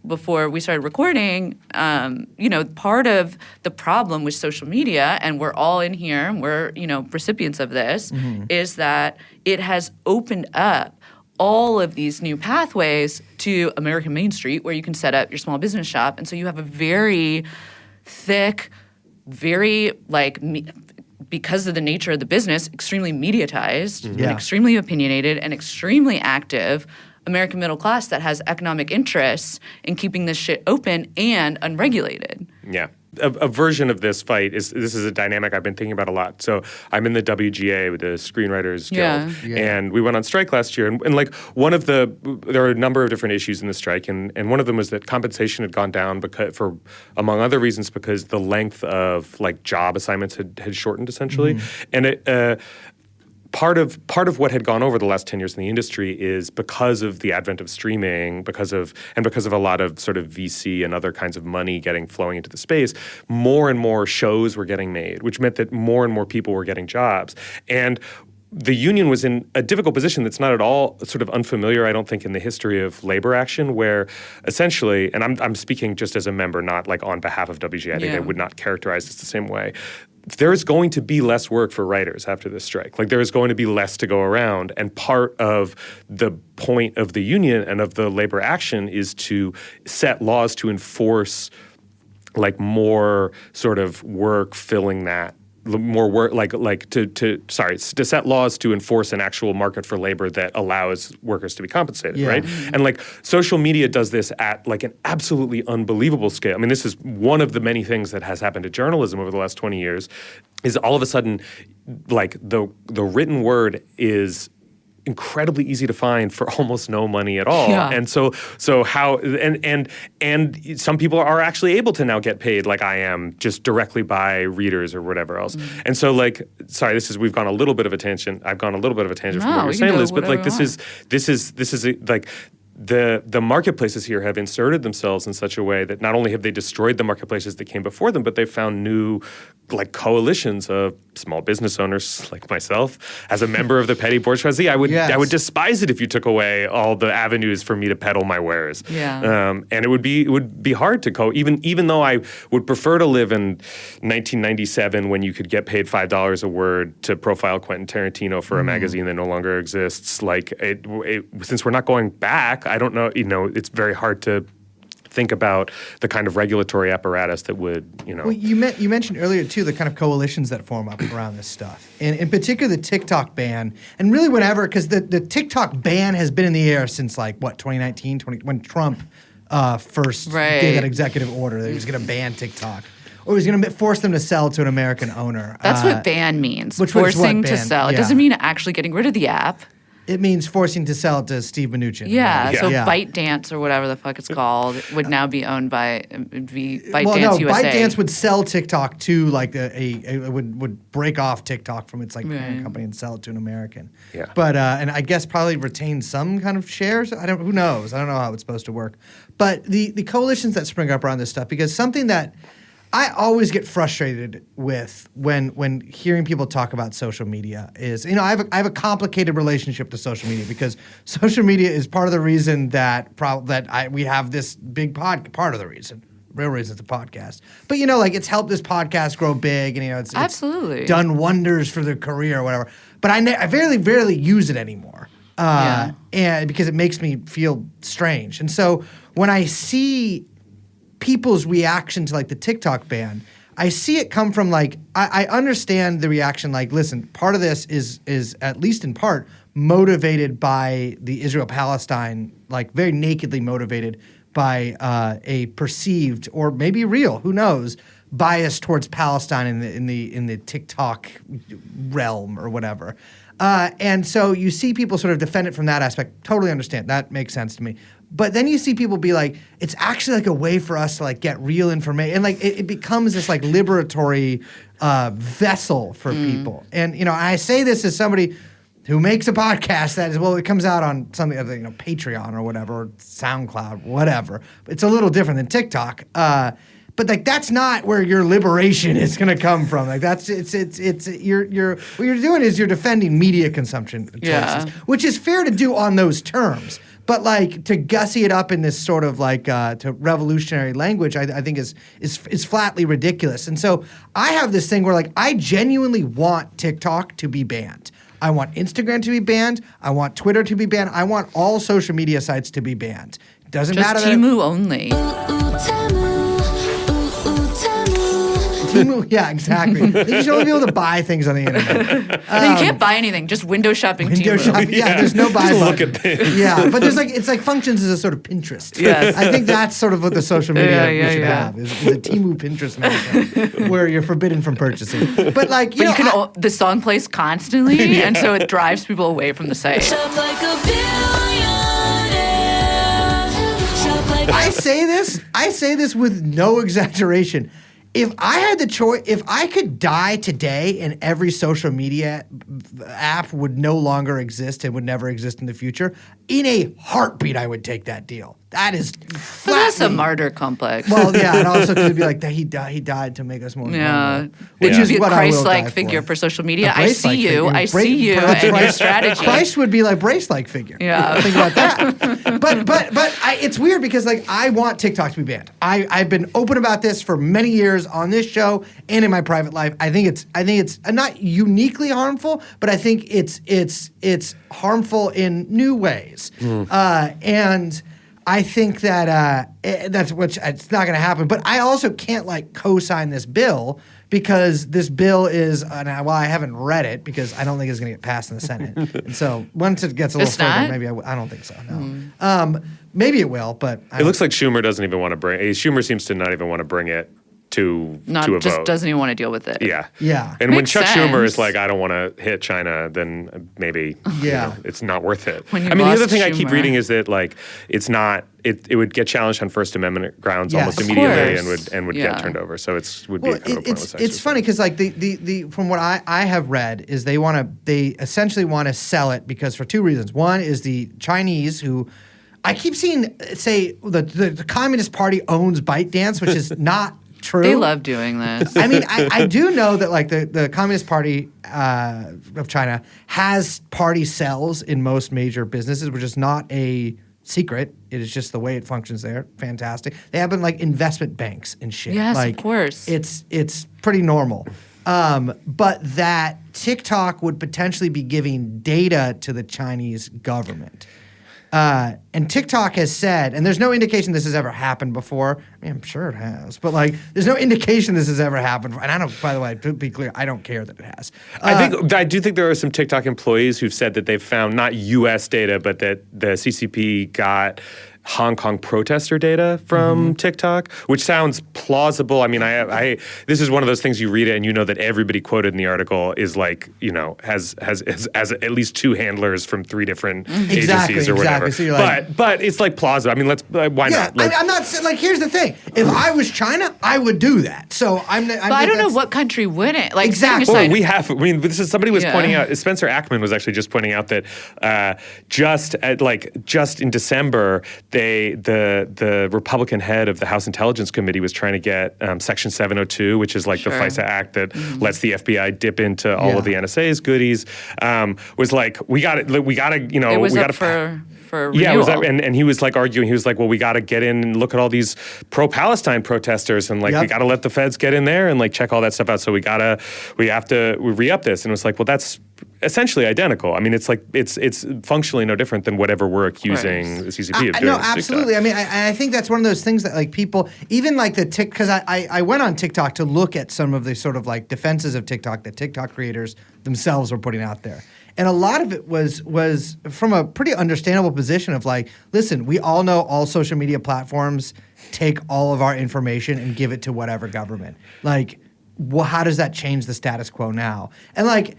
before we started recording, part of the problem with social media, and we're all in here and we're, recipients of this, is that it has opened up all of these new pathways to American Main Street where you can set up your small business shop. And so you have a very thick, very because of the nature of the business, extremely mediatized, and extremely opinionated, and extremely active American middle class that has economic interests in keeping this shit open and unregulated. Yeah. A version of this fight this is a dynamic I've been thinking about a lot. So I'm in the WGA, the Screenwriters Guild, and we went on strike last year. And like there were a number of different issues in the strike, and one of them was that compensation had gone down for among other reasons because the length of like job assignments had shortened essentially, and it. Part of what had gone over the last 10 years in the industry is because of the advent of streaming, because of a lot of sort of VC and other kinds of money flowing into the space, more and more shows were getting made, which meant that more and more people were getting jobs. And the union was in a difficult position that's not at all sort of unfamiliar, I don't think, in the history of labor action, where essentially, and I'm speaking just as a member, not like on behalf of WGA, I think I would not characterize this the same way. There's going to be less work for writers after this strike. Like, there is going to be less to go around. And part of the point of the union and of the labor action is to set laws to enforce like more sort of work filling that. More work, to set laws to enforce an actual market for labor that allows workers to be compensated, right? And like social media does this at like an absolutely unbelievable scale. I mean, this is one of the many things that has happened to journalism over the last 20 years, is all of a sudden, like the written word is incredibly easy to find for almost no money at all. Yeah. And so how and some people are actually able to now get paid like I am just directly by readers or whatever else. And so like, sorry, we've gone a little bit of a tangent. I've gone a little bit of a tangent from what you're saying, Liz, but like this is like the marketplaces here have inserted themselves in such a way that not only have they destroyed the marketplaces that came before them, but they've found new like coalitions of small business owners like myself. As a member of the petty bourgeoisie, I would despise it if you took away all the avenues for me to peddle my wares. Yeah. And it would be hard to even though I would prefer to live in 1997 when you could get paid $5 a word to profile Quentin Tarantino for a magazine that no longer exists. Like since we're not going back, I don't know, it's very hard to think about the kind of regulatory apparatus that would, Well, you mentioned earlier, too, the kind of coalitions that form up around this stuff. And in particular, the TikTok ban. And really whenever, because the TikTok ban has been in the air since, 2019, when Trump first gave that executive order that he was going to ban TikTok. Or he's going to force them to sell to an American owner. That's what ban means, forcing to sell. It doesn't mean actually getting rid of the app. It means forcing to sell it to Steve Mnuchin. Yeah, so ByteDance or whatever the fuck it's called would now be owned by ByteDance USA. ByteDance would sell TikTok to would break off TikTok from its parent company and sell it to an American. Yeah. But and I guess probably retain some kind of shares. Who knows? I don't know how it's supposed to work. But the coalitions that spring up around this stuff, because something that I always get frustrated with when hearing people talk about social media is, I have a complicated relationship to social media, because social media is part of the reason that we have this big part of the reason. Real reason it's a podcast. But it's helped this podcast grow big, and it's absolutely done wonders for their career or whatever. But I very use it anymore. And because it makes me feel strange. And so when I see people's reaction to the TikTok ban, I see it come from I understand the reaction. Listen, part of this is at least in part motivated by the Israel-Palestine, very nakedly motivated by a perceived or maybe real, who knows, bias towards Palestine in the TikTok realm or whatever. And so you see people sort of defend it from that aspect. Totally understand. That makes sense to me. But then you see people be like, it's actually a way for us to get real information. And it becomes this liberatory vessel for people. And, I say this as somebody who makes a podcast that is, well, it comes out on something, Patreon or whatever, or SoundCloud, whatever. It's a little different than TikTok. But like that's not where your liberation is going to come from. Like that's you're what you're doing is you're defending media consumption choices, which is fair to do on those terms. But like to gussy it up in this sort of like to revolutionary language, I think is flatly ridiculous. And so I have this thing where like I genuinely want TikTok to be banned. I want Instagram to be banned. I want Twitter to be banned. I want all social media sites to be banned. Doesn't Just matter. Temu only. Temu, yeah, exactly. You should only be able to buy things on the internet. No, you can't buy anything. Just window shopping Window Temu. shopping, yeah, there's no buy Just button. look at things. Yeah, but there's like it's like functions as a sort of Pinterest. Yes. I think that's sort of what the social media Yeah, we should yeah. have is a Temu Pinterest motion where you're forbidden from purchasing. But like But you can the song plays constantly, and so it drives people away from the site. Shop like a billionaire. Shop like I say this with no exaggeration. If I had the choice, if I could die today and every social media app would no longer exist and would never exist in the future, in a heartbeat, I would take that deal. That is But that's a flatly- martyr complex. Well, yeah, and also could be like that he died to make us more yeah. normal, which Would is you be what a I will Christ-like die figure for. for social media? A I see Brace-like you. figure. I see you Perhaps and your Christ- strategy. Christ would be like Brace-like figure. Yeah. Think about that. but it's weird because like I want TikTok to be banned. I've been open about this for many years on this show and in my private life. I think it's not uniquely harmful, but I think it's harmful in new ways. And I think that it's not going to happen. But I also can't like co-sign this bill because this bill is I haven't read it because I don't think it's going to get passed in the Senate. And so once it gets a little It's further, not? maybe I don't think so. No. Maybe it will, but It looks like Schumer doesn't even want to bring. Schumer seems to not even want to bring it to a Just vote. doesn't even want to deal with it. Yeah. Yeah. And when Makes Chuck Schumer is sense. like, I don't want to hit China, then maybe Yeah. it's not worth it. When you I mean, the other lost thing I keep Schumer. reading is that like it's not. It would get challenged on First Amendment grounds Yes. almost Of immediately course. and would Yeah. get turned over. So would be well, kind of a pointless it's exercise. funny because like the from what I have read is they essentially want to sell it because for two reasons. One is the Chinese who I keep seeing say the Communist Party owns ByteDance, which is not true. They love doing this. I mean, I do know that like the Communist Party of China has party cells in most major businesses, which is not a secret. It is just the way it functions there. Fantastic. They have been like investment banks and shit. Yes, of like, course. It's pretty normal. But that TikTok would potentially be giving data to the Chinese government. And TikTok has said, and there's no indication this has ever happened before. I mean, I'm sure it has, but like, there's no indication this has ever happened. And I don't, by the way, to be clear, I don't care that it has. I do think there are some TikTok employees who've said that they've found not U.S. data, but that the CCP got Hong Kong protester data from TikTok, which sounds plausible. I mean, I this is one of those things you read it and you know that everybody quoted in the article is like, has at least two handlers from three different agencies or whatever. So you're like, but it's like plausible. I mean, why yeah, not? Let's- I'm not saying, like, here's the thing. If I was China, I would do that. So but I don't know what country wouldn't. Like, Exactly. setting Well, aside- I mean, this is somebody was Yeah. pointing out. Spencer Ackman was actually just pointing out that just in December, the Republican head of the House Intelligence Committee was trying to get Section 702, which is like Sure. the FISA Act that lets the FBI dip into all of the NSA's goodies. Was like, we got to, it was we got up to. for Yeah, it was, renewal. and he was like arguing. He was like, "Well, we got to get in and look at all these pro-Palestine protesters, and like we Yep. got to let the feds get in there and like check all that stuff out. So we have to re-up this." And it was like, "Well, that's essentially identical. I mean, it's like it's functionally no different than whatever we're accusing the CCP of doing." No, with TikTok. absolutely. I mean, I think that's one of those things that like people, even like because I went on TikTok to look at some of the sort of like defenses of TikTok that TikTok creators themselves were putting out there. And a lot of it was from a pretty understandable position of like, listen, we all know all social media platforms take all of our information and give it to whatever government. Like, how does that change the status quo now? And like,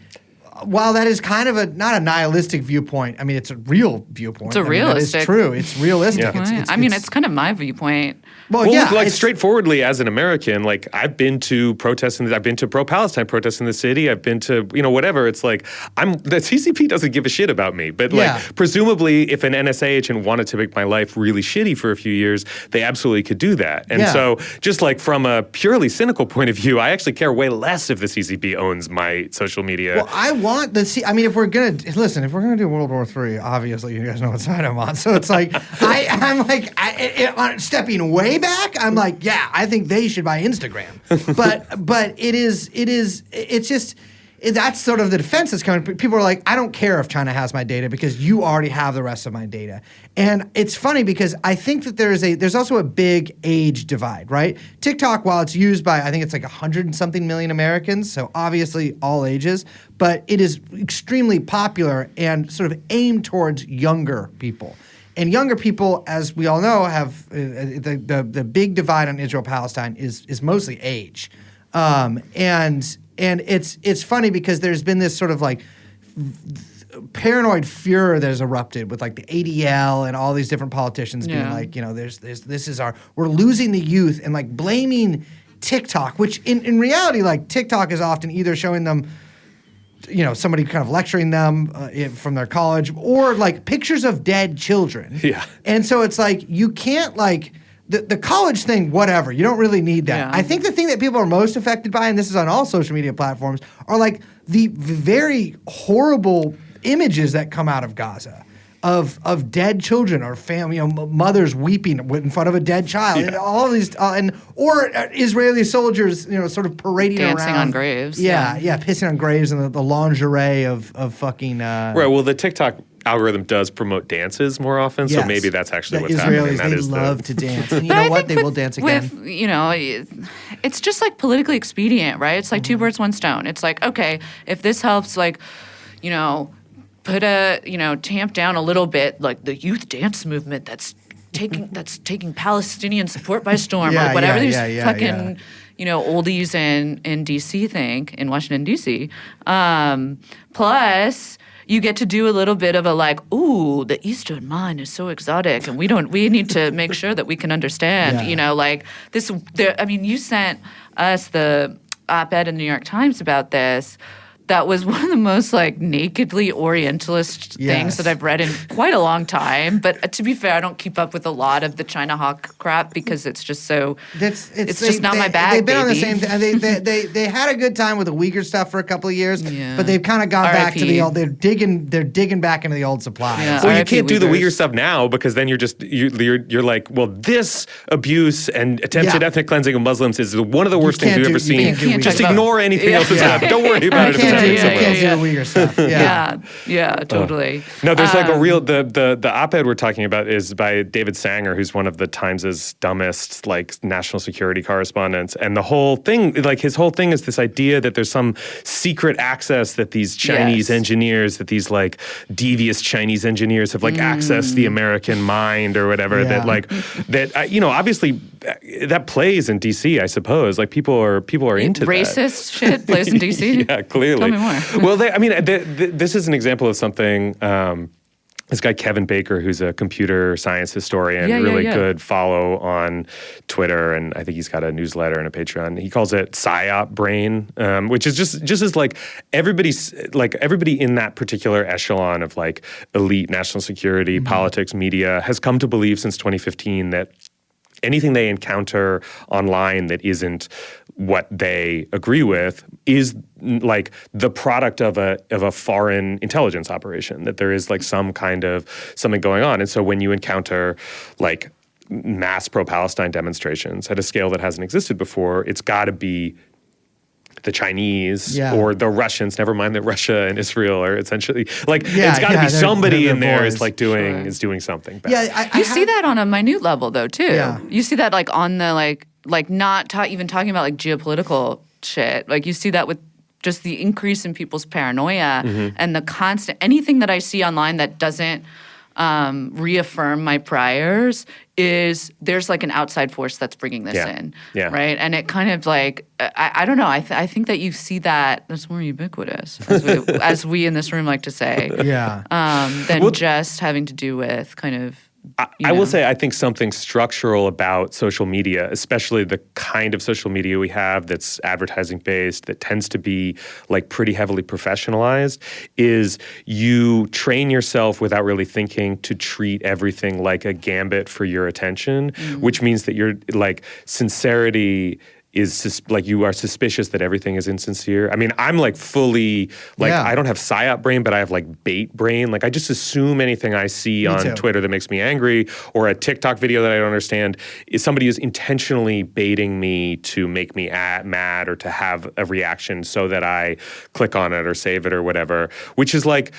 while that is kind of not a nihilistic viewpoint, I mean, it's a real viewpoint. It's a realistic. That is true. It's realistic. Yeah. It's kind of my viewpoint. Well, Well, yeah. like it's- straightforwardly as an American, like I've been to protests I've been to pro-Palestine protests in the city. I've been to, whatever. It's like the CCP doesn't give a shit about me. But Yeah. like presumably if an NSA agent wanted to make my life really shitty for a few years, they absolutely could do that. And Yeah. so just like from a purely cynical point of view, I actually care way less if the CCP owns my social media. Well, I want if we're gonna do World War III, obviously you guys know what side I'm on. So it's like I'm stepping way back. I'm like, yeah, I think they should buy Instagram. But it's just that's sort of the defense that's coming. People are like, I don't care if China has my data because you already have the rest of my data. And it's funny because I think that there's also a big age divide, right? TikTok, while it's used by, I think it's like 100 and something million Americans, so obviously all ages, but it is extremely popular and sort of aimed towards younger people. And younger people, as we all know, have the big divide on Israel-Palestine is mostly age. And it's funny because there's been this sort of like paranoid furor that has erupted with like the ADL and all these different politicians being like, we're losing the youth and like blaming TikTok, which in reality, like TikTok is often either showing them, somebody kind of lecturing them from their college or like pictures of dead children. Yeah. And so it's like, you can't like, the college thing, whatever. You don't really need that. Yeah. I think the thing that people are most affected by, and this is on all social media platforms, are like the very horrible images that come out of Gaza of dead children or family, mothers weeping in front of a dead child. Yeah. And all of these, or Israeli soldiers, sort of parading Dancing around. on graves. Yeah, pissing on graves and the lingerie of fucking. Right. Well, the TikTok algorithm does promote dances more often, so Yes. maybe that's actually The what's Israelis, happening. they love to dance. And you But know I what? think They will dance again. It's just like politically expedient, right? It's like two birds, one stone. It's like, okay, if this helps, like, put tamp down a little bit, like the youth dance movement that's taking Palestinian support by storm, Yeah, or whatever these yeah, fucking oldies in DC think, in Washington DC. Plus, you get to do a little bit of a like, ooh, the Eastern mind is so exotic, and we need to make sure that we can understand. Yeah. Like this. You sent us the op-ed in the New York Times about this. That was one of the most like nakedly Orientalist Yes. things that I've read in quite a long time. But to be fair, I don't keep up with a lot of the China hawk crap because it's just so. It's just not my bag. They've been on the baby. same. They had a good time with the Uyghur stuff for a couple of years, Yeah. but they've kind of gone back to R.I.P. the old. They're digging back into the old supply. Yeah. Well, you RIP can't do the Uyghurs. Uyghur stuff now because then you're like, well, this abuse and attempted Yeah. ethnic cleansing of Muslims is one of the worst things can't we've do- ever you seen. can't do Uyghur Just stuff. ignore anything Yeah. else that's Yeah. happened. Don't worry about it. You if it's can't do, happening you somewhere can't else. do the Uyghur stuff. Yeah, totally. No, there's like a real the op-ed we're talking about is by David Sanger, who's one of the Times' dumbest like national security correspondents, and the whole thing, like his whole thing, is this idea that there's some secret access that these Chinese Yes. engineers, that these like devious Chinese engineers have like accessed the American mind or whatever. Yeah. That like that obviously that plays in DC, I suppose. Like people are into that. Racist shit plays in DC. Yeah, clearly. Tell me more. Well, this is an example of something. This guy Kevin Baker, who's a computer science historian, really good follow on Twitter, and I think he's got a newsletter and a Patreon. He calls it PsyOp Brain, which is just as like everybody in that particular echelon of like elite national security, politics, media has come to believe since 2015 that anything they encounter online that isn't what they agree with is like the product of a foreign intelligence operation, that there is like some kind of something going on. And so when you encounter like mass pro-Palestine demonstrations at a scale that hasn't existed before, it's got to be the Chinese or the Russians, never mind that Russia and Israel are essentially like, it's got to be somebody in there is like is doing something bad. Yeah, You see that on a minute level though too. Yeah. You see that like on the like not even talking about like geopolitical shit. Like you see that with just the increase in people's paranoia and the constant anything that I see online that doesn't reaffirm my priors is there's like an outside force that's bringing this in, right? And it kind of like, I don't know, I think that you see that's more ubiquitous, as we in this room like to say, than just having to do with kind of, I will say, I think something structural about social media, especially the kind of social media we have that's advertising based, that tends to be like pretty heavily professionalized, is you train yourself without really thinking to treat everything like a gambit for your attention, which means that you're like sincerity is like you are suspicious that everything is insincere. I mean, I'm like fully like I don't have psyop brain, but I have like bait brain. Like I just assume anything I see on Twitter that makes me angry or a TikTok video that I don't understand is somebody who's intentionally baiting me to make me mad or to have a reaction so that I click on it or save it or whatever. Which is like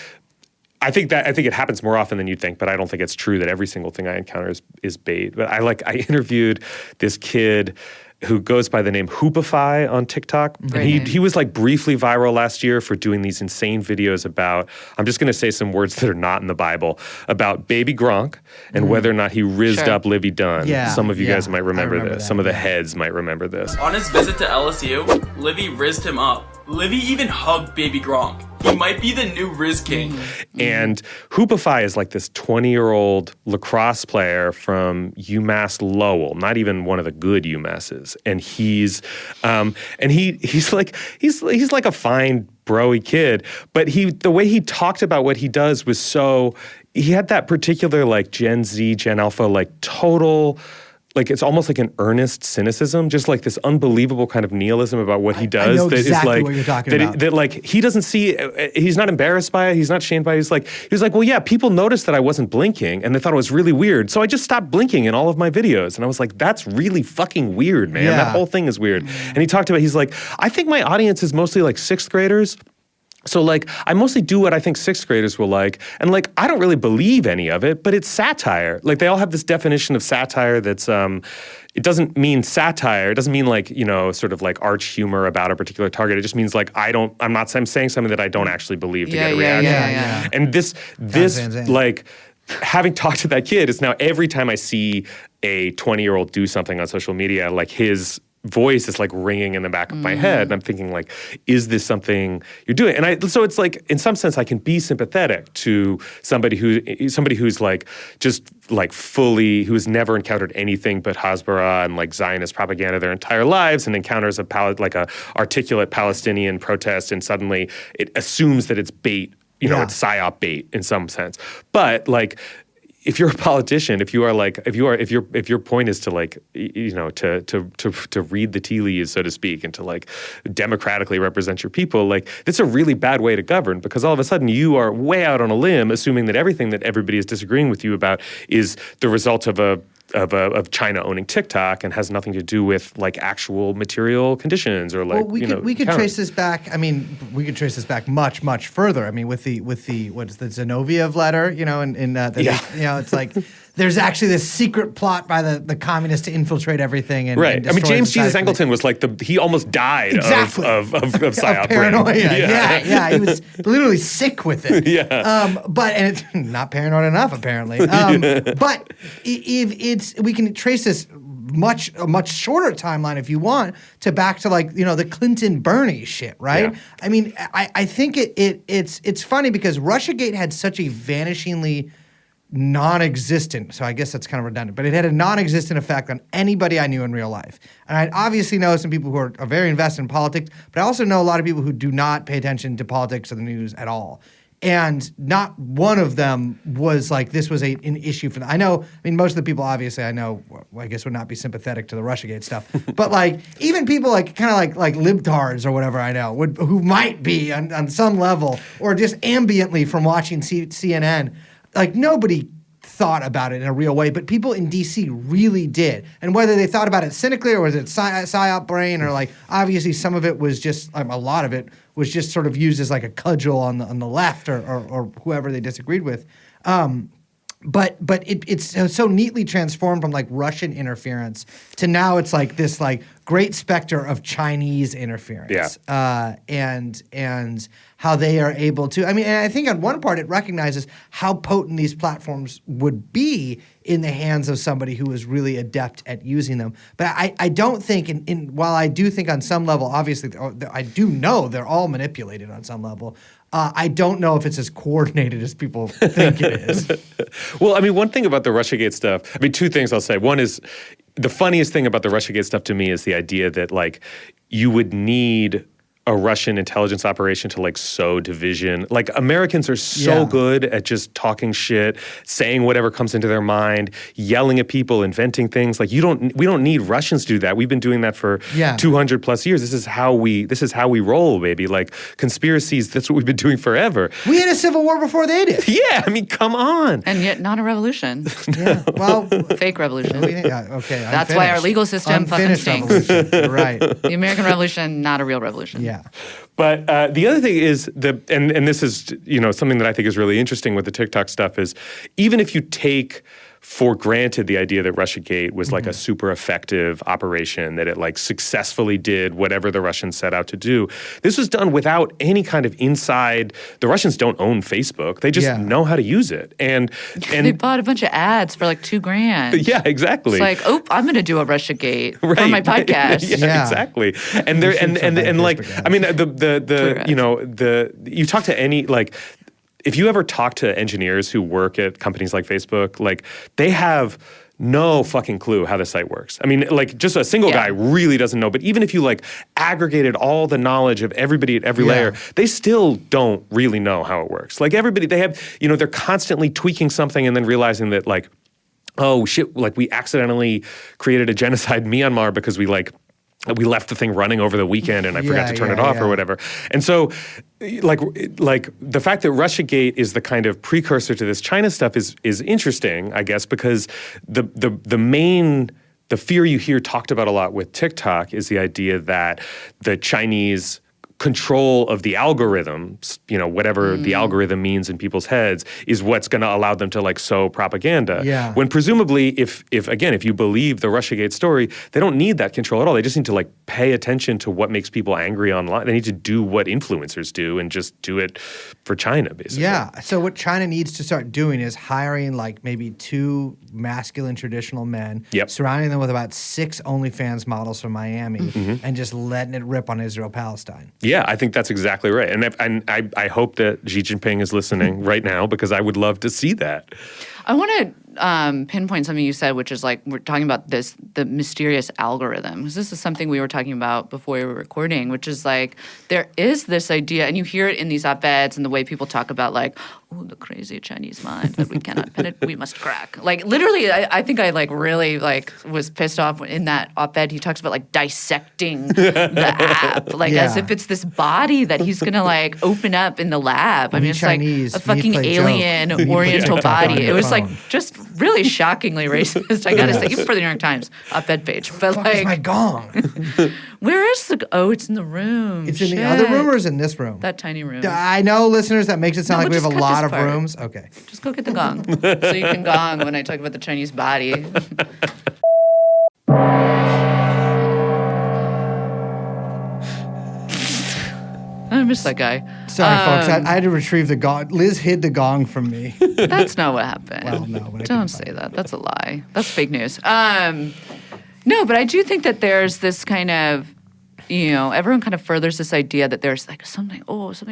I think it happens more often than you'd think, but I don't think it's true that every single thing I encounter is bait. But I interviewed this kid who goes by the name Hoopify on TikTok. And he was like briefly viral last year for doing these insane videos about, I'm just going to say some words that are not in the Bible, about baby Gronk and whether or not he rizzed up Livy Dunn. Some of you guys might remember this. Some of the heads might remember this. On his visit to LSU, Livy rizzed him up. Livy even hugged baby Gronk. He might be the new Riz King. And Hoopify is like this 20-year-old lacrosse player from UMass Lowell, not even one of the good UMasses. And he's like a fine bro-y kid, but the way he talked about what he does was so, he had that particular like Gen Z, Gen Alpha, like total, like it's almost like an earnest cynicism, just like this unbelievable kind of nihilism about what he does. I know that exactly is like what you're talking about. That like he doesn't see, he's not embarrassed by it, he's not shamed by it. He was like, well, yeah, people noticed that I wasn't blinking and they thought it was really weird, so I just stopped blinking in all of my videos. And I was like, that's really fucking weird, man. That whole thing is weird. And he talked about, he's like, I think my audience is mostly like 6th graders. So like I mostly do what I think 6th graders will like, and like I don't really believe any of it, but it's satire. Like they all have this definition of satire that's it doesn't mean satire. It doesn't mean like, you know, sort of like arch humor about a particular target. It just means like I'm saying something that I don't actually believe to get a reaction. And this like having talked to that kid, it's now every time I see a 20-year-old do something on social media, like his voice is like ringing in the back of my head, and I'm thinking like, is this something you're doing? And so it's like, in some sense, I can be sympathetic to somebody who's like just like fully, who's never encountered anything but Hasbara and like Zionist propaganda their entire lives, and encounters a articulate Palestinian protest, and suddenly it assumes that it's bait. You know, it's psyop bait in some sense. But like, if you're a politician, if your point is to like, you know, to read the tea leaves, so to speak, and to like democratically represent your people, like that's a really bad way to govern, because all of a sudden you are way out on a limb, assuming that everything that everybody is disagreeing with you about is the result of China owning TikTok and has nothing to do with like actual material conditions or like, well, we could trace this back. I mean, we could trace this back much further. I mean, with the what's the Zinoviev letter, you know, you know, it's like there's actually this secret plot by the communists to infliterate everything. And, right. And I mean, James Jesus Angleton Angleton was like he almost died of psyop paranoia. brain. Yeah. He was literally sick with it. But it's not paranoid enough, apparently. But we can trace this a much shorter timeline, if you want, to back to like, you know, the Clinton Bernie shit, right? I mean, I think it's funny because Russiagate had such a vanishingly non-existent, so I guess that's kind of redundant, but it had a non-existent effect on anybody I knew in real life. And I obviously know some people who are very invested in politics, but I also know a lot of people who do not pay attention to politics or the news at all. And not one of them was like, this was an issue for them. I mean, most of the people obviously I know, I guess, would not be sympathetic to the Russiagate stuff. But like, even people like kind of like libtards or whatever I know, who might be on some level, or just ambiently from watching CNN, like nobody thought about it in a real way, but people in DC really did. And whether they thought about it cynically or was it psyop brain, or like obviously some of it was just a lot of it was just sort of used as like a cudgel on the left or whoever they disagreed with. but it's so neatly transformed from like Russian interference to now it's like this like great specter of Chinese interference. And how they are able to. I mean, and I think on one part it recognizes how potent these platforms would be in the hands of somebody who is really adept at using them. But I don't think, while I do think on some level, obviously, I do know they're all manipulated on some level. I don't know if it's as coordinated as people think it is. Well, I mean, one thing about the Russiagate stuff, I mean, two things I'll say. One is the funniest thing about the Russiagate stuff to me is the idea that like you would need a Russian intelligence operation to like sow division. Like Americans are so good at just talking shit, saying whatever comes into their mind, yelling at people, inventing things. Like we don't need Russians to do that. We've been doing that for 200 plus years. This is how we roll, baby. Like conspiracies, that's what we've been doing forever. We had a civil war before they did. Yeah, I mean, come on. And yet not a revolution. Yeah, well, Fake revolution. okay. That's why our legal system fucking Unfinished stinks. revolution. You're right. The American Revolution, not a real revolution. Yeah. But the other thing is and this is something that I think is really interesting with the TikTok stuff is even if you take for granted the idea that Russiagate was like a super effective operation, that it like successfully did whatever the Russians set out to do. This was done without any kind of inside. The Russians don't own Facebook. They just know how to use it. And they bought a bunch of ads for like $2,000. Yeah, exactly. It's like, I'm going to do a Russiagate for my podcast. Yeah, exactly. And there and like I mean you talk to any like. If you ever talk to engineers who work at companies like Facebook, like they have no fucking clue how the site works. I mean, like just a single guy really doesn't know. But even if you like aggregated all the knowledge of everybody at every layer, they still don't really know how it works. Like everybody, they have, they're constantly tweaking something and then realizing that like, oh shit, like we accidentally created a genocide in Myanmar because we left the thing running over the weekend and I forgot to turn it off or whatever. And so like the fact that Russiagate is the kind of precursor to this China stuff is interesting, I guess, because the fear you hear talked about a lot with TikTok is the idea that the Chinese control of the algorithms, whatever the algorithm means in people's heads, is what's going to allow them to like sow propaganda. Yeah. When presumably, if you believe the Russiagate story, they don't need that control at all. They just need to like pay attention to what makes people angry online. They need to do what influencers do and just do it for China, basically. Yeah. So what China needs to start doing is hiring like maybe 2 masculine traditional men, surrounding them with about 6 OnlyFans models from Miami, and just letting it rip on Israel-Palestine. Yeah, I think that's exactly right. And I hope that Xi Jinping is listening right now because I would love to see that. I want to pinpoint something you said, which is like we're talking about the mysterious algorithm. Because this is something we were talking about before we were recording, which is like there is this idea, and you hear it in these op-eds and the way people talk about like, oh, the crazy Chinese mind that we cannot penetrate, we must crack. Like literally, I think I like really like was pissed off in that op-ed. He talks about like dissecting the app, like as if it's this body that he's gonna like open up in the lab. I mean, it's Chinese, like a fucking alien Oriental body. It was like just really shockingly racist. I gotta say, even for the New York Times op-ed page. But like, where's my gong? where is the? Oh, it's in the room. It's in the other room or is it in this room? That tiny room. I know, listeners, that makes it sound like we have a just cut lot this of part. rooms. Okay. Just go get the gong, so you can gong when I talk about the Chinese body. I miss that guy. Sorry, folks. I had to retrieve the gong. Liz hid the gong from me. That's not what happened. Well, no, but I Don't say that. That's a lie. That's fake news. No, but I do think that there's this kind of, everyone kind of furthers this idea that there's like something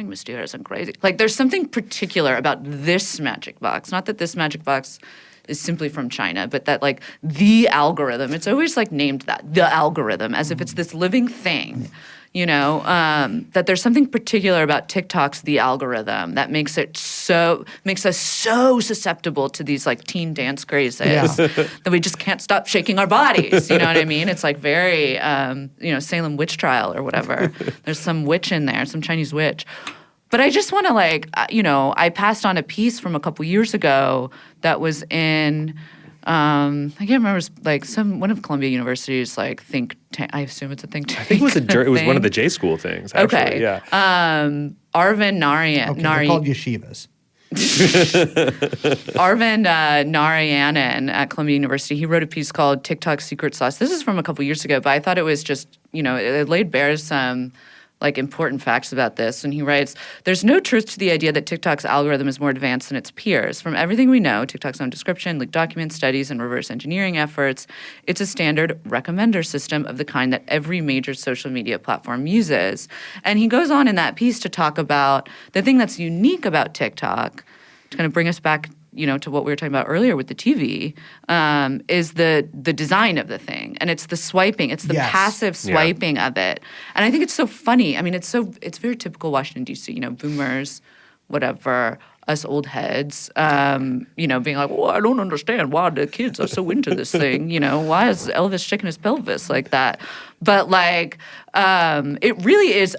mysterious and crazy. Like there's something particular about this magic box. Not that this magic box is simply from China, but that like the algorithm, it's always like named that, the algorithm, as if it's this living thing. That there's something particular about TikTok's the algorithm that makes us so susceptible to these like teen dance crazes that we just can't stop shaking our bodies. You know what I mean? It's like very, Salem witch trial or whatever. There's some witch in there, some Chinese witch. But I just want to I passed on a piece from a couple years ago that was in. I can't remember. It was like one of Columbia University's like think tank. I assume it's a think tank. I think it was one of the J school things. Actually. Okay. Yeah. Arvin Narayan. Okay, they're called yeshivas. Arvind Narayanan at Columbia University, he wrote a piece called TikTok's Secret Sauce. This is from a couple years ago, but I thought it was just, it laid bare some like important facts about this. And he writes, there's no truth to the idea that TikTok's algorithm is more advanced than its peers. From everything we know, TikTok's own description, leaked documents, studies, and reverse engineering efforts, it's a standard recommender system of the kind that every major social media platform uses. And he goes on in that piece to talk about the thing that's unique about TikTok, to kind of bring us back to what we were talking about earlier with the TV, is the design of the thing. And it's the swiping. It's the passive swiping of it. And I think it's so funny. I mean, it's very typical Washington, D.C., boomers, whatever, us old heads, being like, well, I don't understand why the kids are so into this thing. Why is Elvis shaking his pelvis like that? But it really is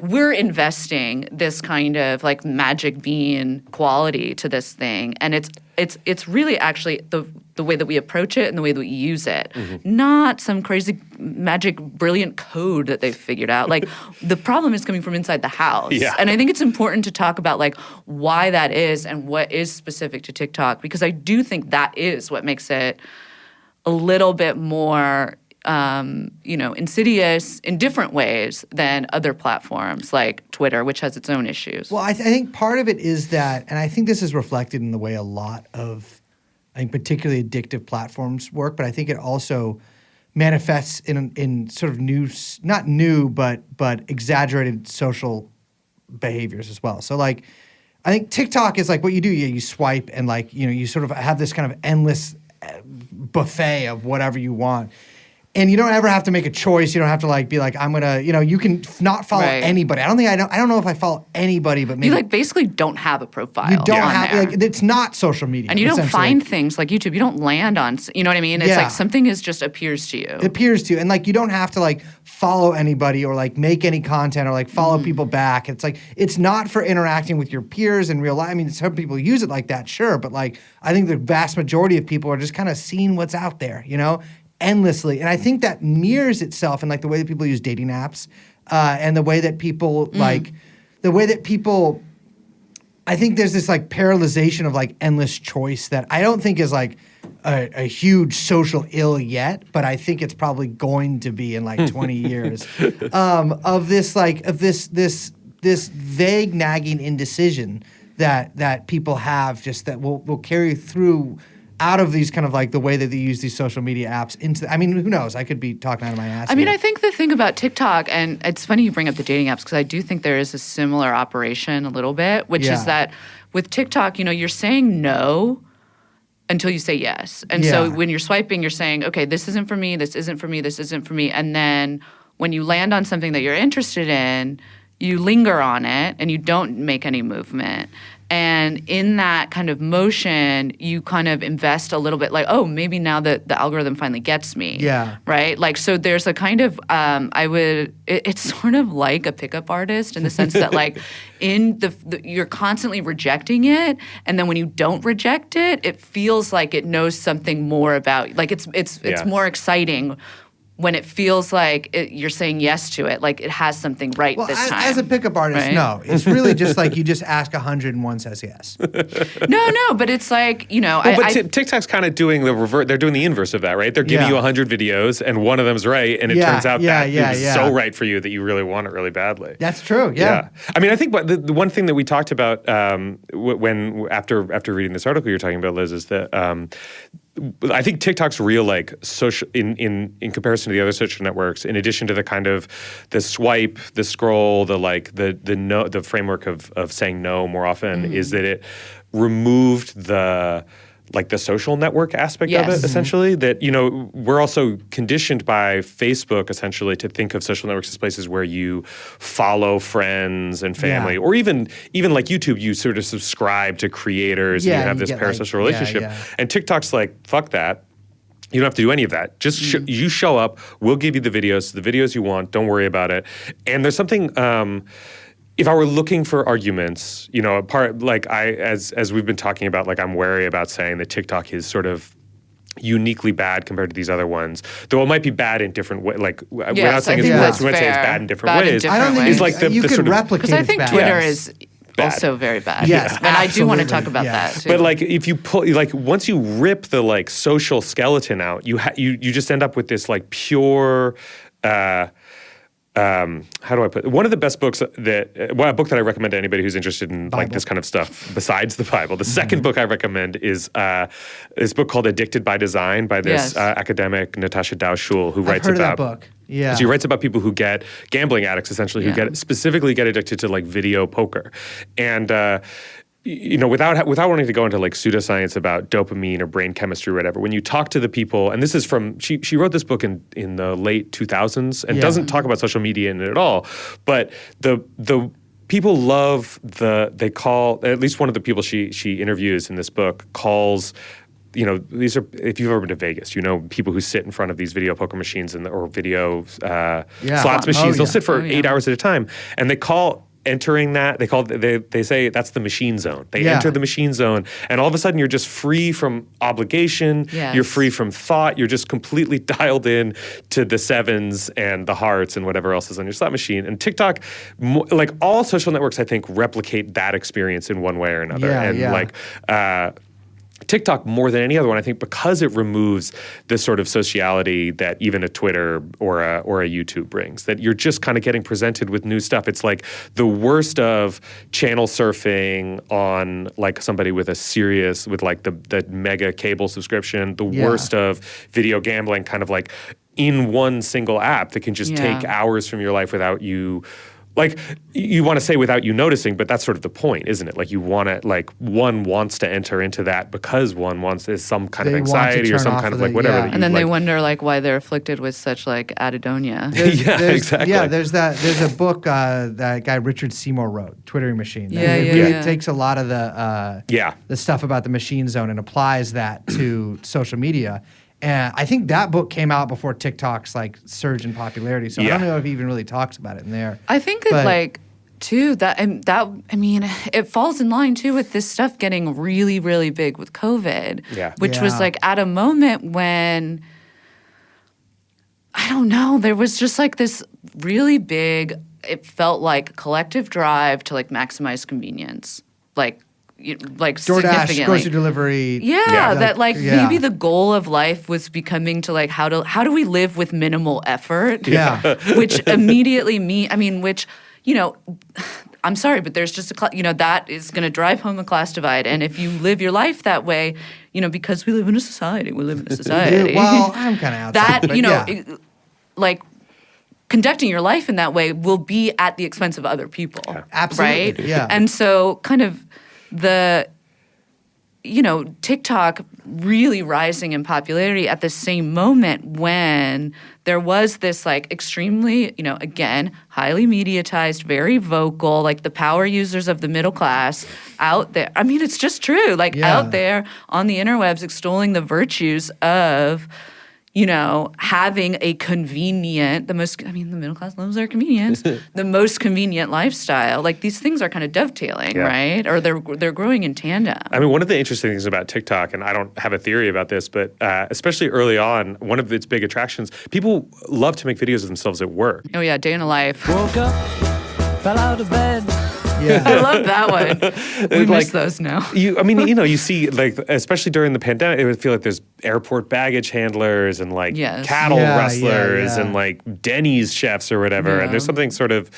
we're investing this kind of like magic bean quality to this thing, and it's really actually the way that we approach it and the way that we use it, not some crazy magic brilliant code that they've figured out. Like the problem is coming from inside the house, and I think it's important to talk about like why that is and what is specific to TikTok, because I do think that is what makes it a little bit more insidious in different ways than other platforms like Twitter, which has its own issues. Well, I think part of it is that, and I think this is reflected in the way a lot of, I think, particularly addictive platforms work, but I think it also manifests in sort of not new, but exaggerated social behaviors as well. So like, I think TikTok is like what you do. You swipe and like, you sort of have this kind of endless buffet of whatever you want. And you don't ever have to make a choice. You don't have to like be like, I'm gonna, you can not follow anybody. I don't know if I follow anybody, but maybe you like basically don't have a profile. You don't on have there. like it's not social media, and you don't find things like YouTube. You don't land on, you know what I mean? It's like something just appears to you. It appears to you, and like you don't have to like follow anybody or like make any content or like follow people back. It's like it's not for interacting with your peers in real life. I mean, some people use it like that, sure, but like I think the vast majority of people are just kind of seeing what's out there, endlessly. And I think that mirrors itself in like the way that people use dating apps and the way that people I think there's this like paralyzation of like endless choice that I don't think is like a huge social ill yet, but I think it's probably going to be in like 20 years of this vague nagging indecision that people have just that will carry through out of these kind of like the way that they use these social media apps into, I mean, who knows? I could be talking out of my ass. I mean, I think the thing about TikTok, and it's funny you bring up the dating apps because I do think there is a similar operation a little bit, which is that with TikTok, you're saying no until you say yes. And so when you're swiping, you're saying, okay, this isn't for me, this isn't for me, this isn't for me. And then when you land on something that you're interested in, you linger on it and you don't make any movement. And in that kind of motion, you kind of invest a little bit like, oh, maybe now that the algorithm finally gets me. Yeah. Right? Like, so there's a kind of, it's sort of like a pickup artist in the sense that like in you're constantly rejecting it. And then when you don't reject it, it feels like it knows something more about, like it's more exciting when it feels like you're saying yes to it, like it has something right this time. As a pickup artist, right? no. It's really just like you just ask 100 and one says yes. No, but it's like, TikTok's kind of doing the reverse. They're doing the inverse of that, right? They're giving you 100 videos and one of them's right, and it turns out that it's so right for you that you really want it really badly. That's true, yeah. I mean, I think the one thing that we talked about after reading this article you're talking about, Liz, is that I think TikTok's real like social in comparison to the other social networks, in addition to the kind of the swipe, the scroll, the framework of saying no more often, is that it removed the social network aspect of it, essentially. That, we're also conditioned by Facebook, essentially, to think of social networks as places where you follow friends and family, or even like YouTube, you sort of subscribe to creators and you have this parasocial relationship. And TikTok's like, fuck that. You don't have to do any of that. Just you show up, we'll give you the videos you want, don't worry about it. And there's something... if I were looking for arguments, as we've been talking about, like I'm wary about saying that TikTok is sort of uniquely bad compared to these other ones, though it might be bad in different ways. Like we're not saying it's worse, we might say it's bad in different ways. I don't think it's like the you sort could of replicate. Because I think Twitter is bad. Also very bad. Yes, and I do want to absolutely, talk about yes. that too. But like if you pull like once you rip the like social skeleton out, you just end up with this like pure how do I put it? One of the best books that a book that I recommend to anybody who's interested in like this kind of stuff besides the Bible. The second book I recommend is this book called Addicted by Design by this Yes. Academic Natasha Dow-Schul who writes heard of about that book. Yeah. She writes about people who get gambling addicts essentially who Yeah. specifically get addicted to like video poker. And you know, without wanting to go into like pseudoscience about dopamine or brain chemistry or whatever, when you talk to the people, and this is from she wrote this book in the late 2000s and doesn't talk about social media in it at all, but the people love they call, at least one of the people she interviews in this book calls, you know, these are, if you've ever been to Vegas, you know, people who sit in front of these video poker machines or video slots machines, they'll sit for 8 hours at a time, and they call entering that, they say that's the machine zone. They enter the machine zone, and all of a sudden you're just free from obligation, Yes. you're free from thought, you're just completely dialed in to the sevens and the hearts and whatever else is on your slot machine. And TikTok, like all social networks, I think replicate that experience in one way or another. Like TikTok, more than any other one, I think, because it removes the sort of sociality that even a Twitter or a YouTube brings, that you're just kind of getting presented with new stuff. It's like the worst of channel surfing on like somebody with like the mega cable subscription, the worst of video gambling, kind of like in one single app that can just take hours from your life without you. Like, you want to say without you noticing, but that's sort of the point, isn't it? Like, you want to, like, one wants to enter into that because one wants some kind of anxiety or some kind of, like, whatever. And then they wonder, like, why they're afflicted with such, like, andonia. Exactly. Yeah, there's a book that guy Richard Seymour wrote, Twittering Machine. Yeah, It yeah, really yeah. takes a lot of the stuff about the machine zone and applies that to social media. And I think that book came out before TikTok's like surge in popularity. So I don't know if he even really talks about it in there. I think that, like, too, I mean, it falls in line, too, with this stuff getting really, really big with COVID, which was, like, at a moment when, I don't know, there was just, like, this really big, it felt like collective drive to, like, maximize convenience, like DoorDash, significantly. grocery delivery. That maybe the goal of life was becoming to like how do we live with minimal effort? Yeah. Which immediately which, you know, I'm sorry, but there's just that is going to drive home a class divide. And if you live your life that way, you know, because we live in a society, Well, I'm kind of outside. That, but you know, like conducting your life in that way will be at the expense of other people. Absolutely. Right? Yeah. And so kind of TikTok really rising in popularity at the same moment when there was this like extremely, you know, again, highly mediatized, very vocal, like the power users of the middle class out there. I mean, it's just true. Like out there on the interwebs extolling the virtues of, you know, having a convenient, the middle class loves their convenience, the most convenient lifestyle. Like these things are kind of dovetailing, right? Or they're growing in tandem. I mean, one of the interesting things about TikTok, and I don't have a theory about this, but especially early on, one of its big attractions, people love to make videos of themselves at work. Oh yeah, day in the life. Woke up, fell out of bed. Yeah. I love that one. We miss those now. You see, like, especially during the pandemic, it would feel like there's airport baggage handlers and like cattle rustlers and like Denny's chefs or whatever. And there's something sort of,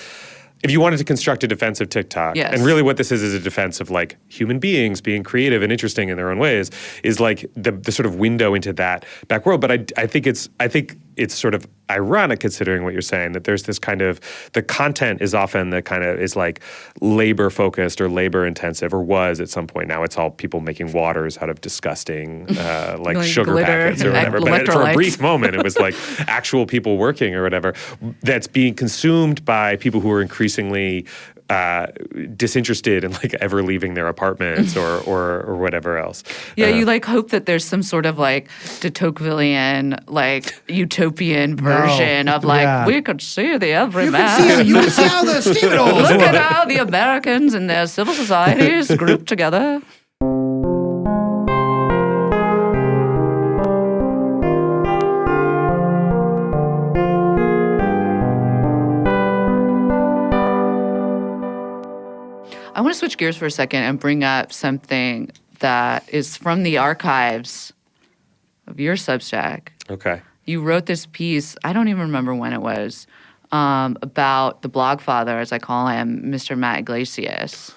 if you wanted to construct a defense of TikTok, and really what this is a defense of like human beings being creative and interesting in their own ways, is like the sort of window into that back world. But I think it's sort of ironic considering what you're saying, that there's this kind of, the content is often the kind of is like labor focused or labor intensive, or was at some point. Now it's all people making waters out of disgusting like sugar packets or whatever. But for a brief moment, it was like actual people working or whatever that's being consumed by people who are increasingly disinterested in like ever leaving their apartments or whatever else. Yeah, you like hope that there's some sort of like de Tocquevillian, like utopian version of like we could see the everyman. You can see how the stevedores Look at work. how the Americans and their civil societies group together. I I want to switch gears for a second and bring up something that is from the archives of your Substack. Okay. You wrote this piece, I don't even remember when it was, about the blogfather, as I call him, Mr. Matt Iglesias.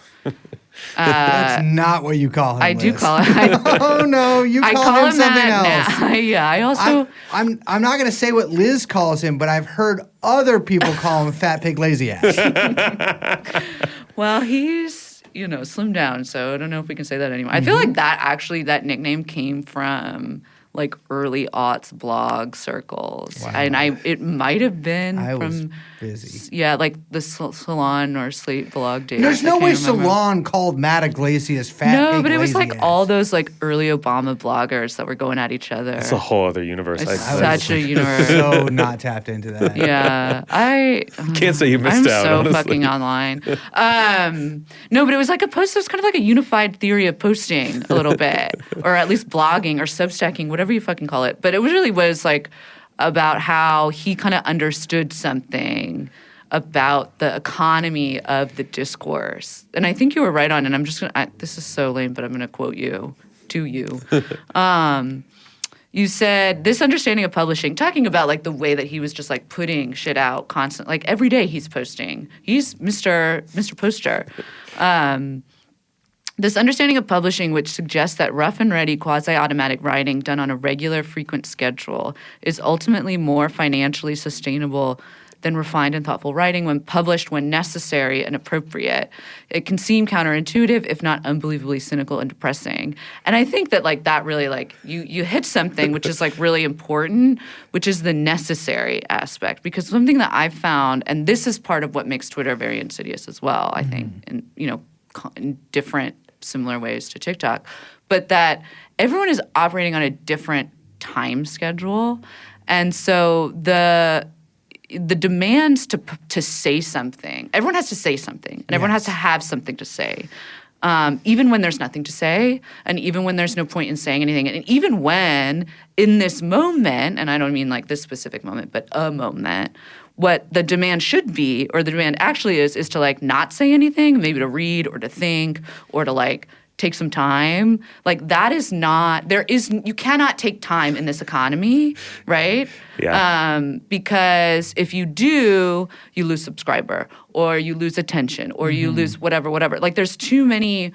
That's not what you call him. I do Liz. call him. Oh no, you I call call him him something that else. now. Yeah, I also. I'm not gonna say what Liz calls him, but I've heard other people call him Fat Pig Lazy Ass. Well, he's slimmed down, so I don't know if we can say that anymore. I feel like that nickname came from like early aughts blog circles, and it might have been I was from busy. yeah, like the Salon or Slate blog days. There's I no can't way remember. Salon called Matt Iglesias Fat Pig No, but it was Lazy like Ass. all those like early Obama bloggers that were going at each other. It's a whole other universe. It's I such a universe. so not tapped into that. Yeah, I can't say you missed I'm out. so honestly. fucking online. No, but it was like a post that was kind of like a unified theory of posting a little bit, or at least blogging or substacking, whatever you fucking call it. But it really was like about how he kind of understood something about the economy of the discourse. And I think you were right on, and I'm just going to, this is so lame, but I'm going to quote you to you. You said, this understanding of publishing, talking about like the way that he was just like putting shit out constant, like every day he's posting. He's Mr. Poster. This understanding of publishing, which suggests that rough and ready quasi-automatic writing done on a regular, frequent schedule is ultimately more financially sustainable than refined and thoughtful writing when published when necessary and appropriate. It can seem counterintuitive, if not unbelievably cynical and depressing. And I think that like that really like you hit something which is like really important, which is the necessary aspect. Because something that I've found, and this is part of what makes Twitter very insidious as well, I think, in different similar ways to TikTok, but that everyone is operating on a different time schedule. And so the demands to say something, everyone has to say something, and everyone has to have something to say, even when there's nothing to say, and even when there's no point in saying anything, and even when in this moment, and I don't mean like this specific moment, but a moment, what the demand should be, or the demand actually is to like not say anything, maybe to read or to think or to like take some time. Like that is not, you cannot take time in this economy, right? Yeah. Because if you do, you lose subscriber or you lose attention or you lose whatever. Like there's too many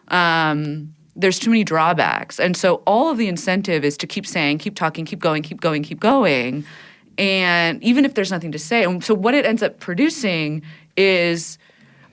drawbacks. And so all of the incentive is to keep saying, keep talking, keep going. And even if there's nothing to say. And so what it ends up producing is,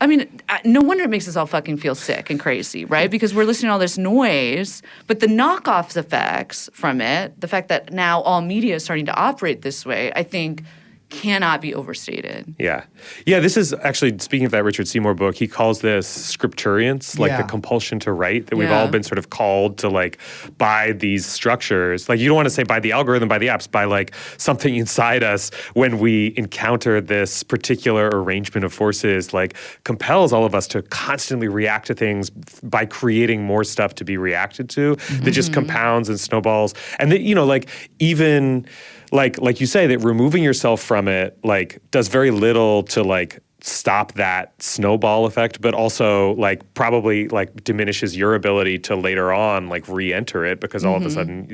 I mean, no wonder it makes us all fucking feel sick and crazy, right? Because we're listening to all this noise, but the knockoff effects from it, the fact that now all media is starting to operate this way, I think cannot be overstated. Yeah. Yeah, this is actually, speaking of that Richard Seymour book, he calls this scripturience, like the compulsion to write, that we've all been sort of called to like by these structures. Like you don't want to say by the algorithm, by the apps, by like something inside us when we encounter this particular arrangement of forces, like compels all of us to constantly react to things by creating more stuff to be reacted to that just compounds and snowballs. And that, like even like you say, that removing yourself from it like does very little to like stop that snowball effect, but also like probably like diminishes your ability to later on like re-enter it, because all of a sudden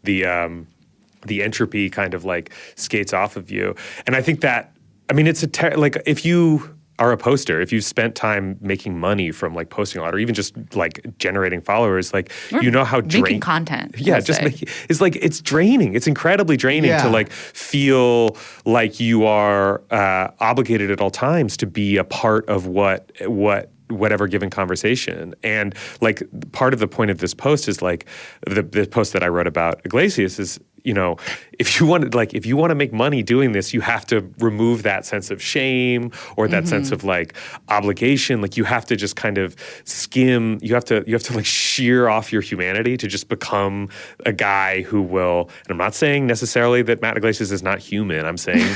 the entropy kind of like skates off of you. And I think that, I mean, it's like if you are a poster, if you've spent time making money from like posting a lot or even just like generating followers, like Or you know how making content. Yeah, let's just say. making, it's like, it's draining. It's incredibly draining to like feel like you are obligated at all times to be a part of whatever given conversation. And like part of the point of this post is like the post that I wrote about Iglesias is, if you want to make money doing this, you have to remove that sense of shame or that sense of like obligation. Like you have to just kind of skim, you have to like shear off your humanity to just become a guy who will, and I'm not saying necessarily that Matt Iglesias is not human. I'm saying,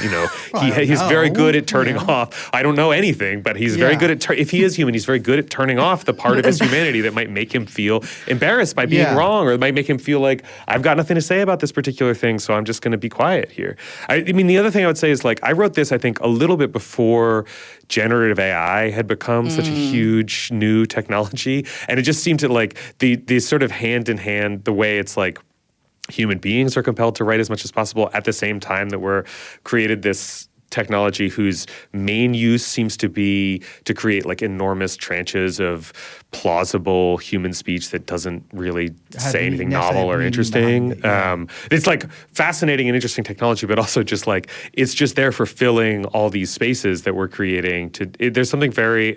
he's very good at turning off. I don't know anything, but he's very good at, if he is human, he's very good at turning off the part of his humanity that might make him feel embarrassed by being wrong, or it might make him feel like I've got nothing to say about this particular particular thing, so I'm just going to be quiet here. I mean, the other thing I would say is like I wrote this, I think, a little bit before generative AI had become such a huge new technology, and it just seemed to like the sort of hand in hand the way it's like human beings are compelled to write as much as possible at the same time that we're created this technology whose main use seems to be to create like enormous tranches of plausible human speech that doesn't really say anything novel or interesting. It's like fascinating and interesting technology, but also just like it's just there for filling all these spaces that we're creating. There's something very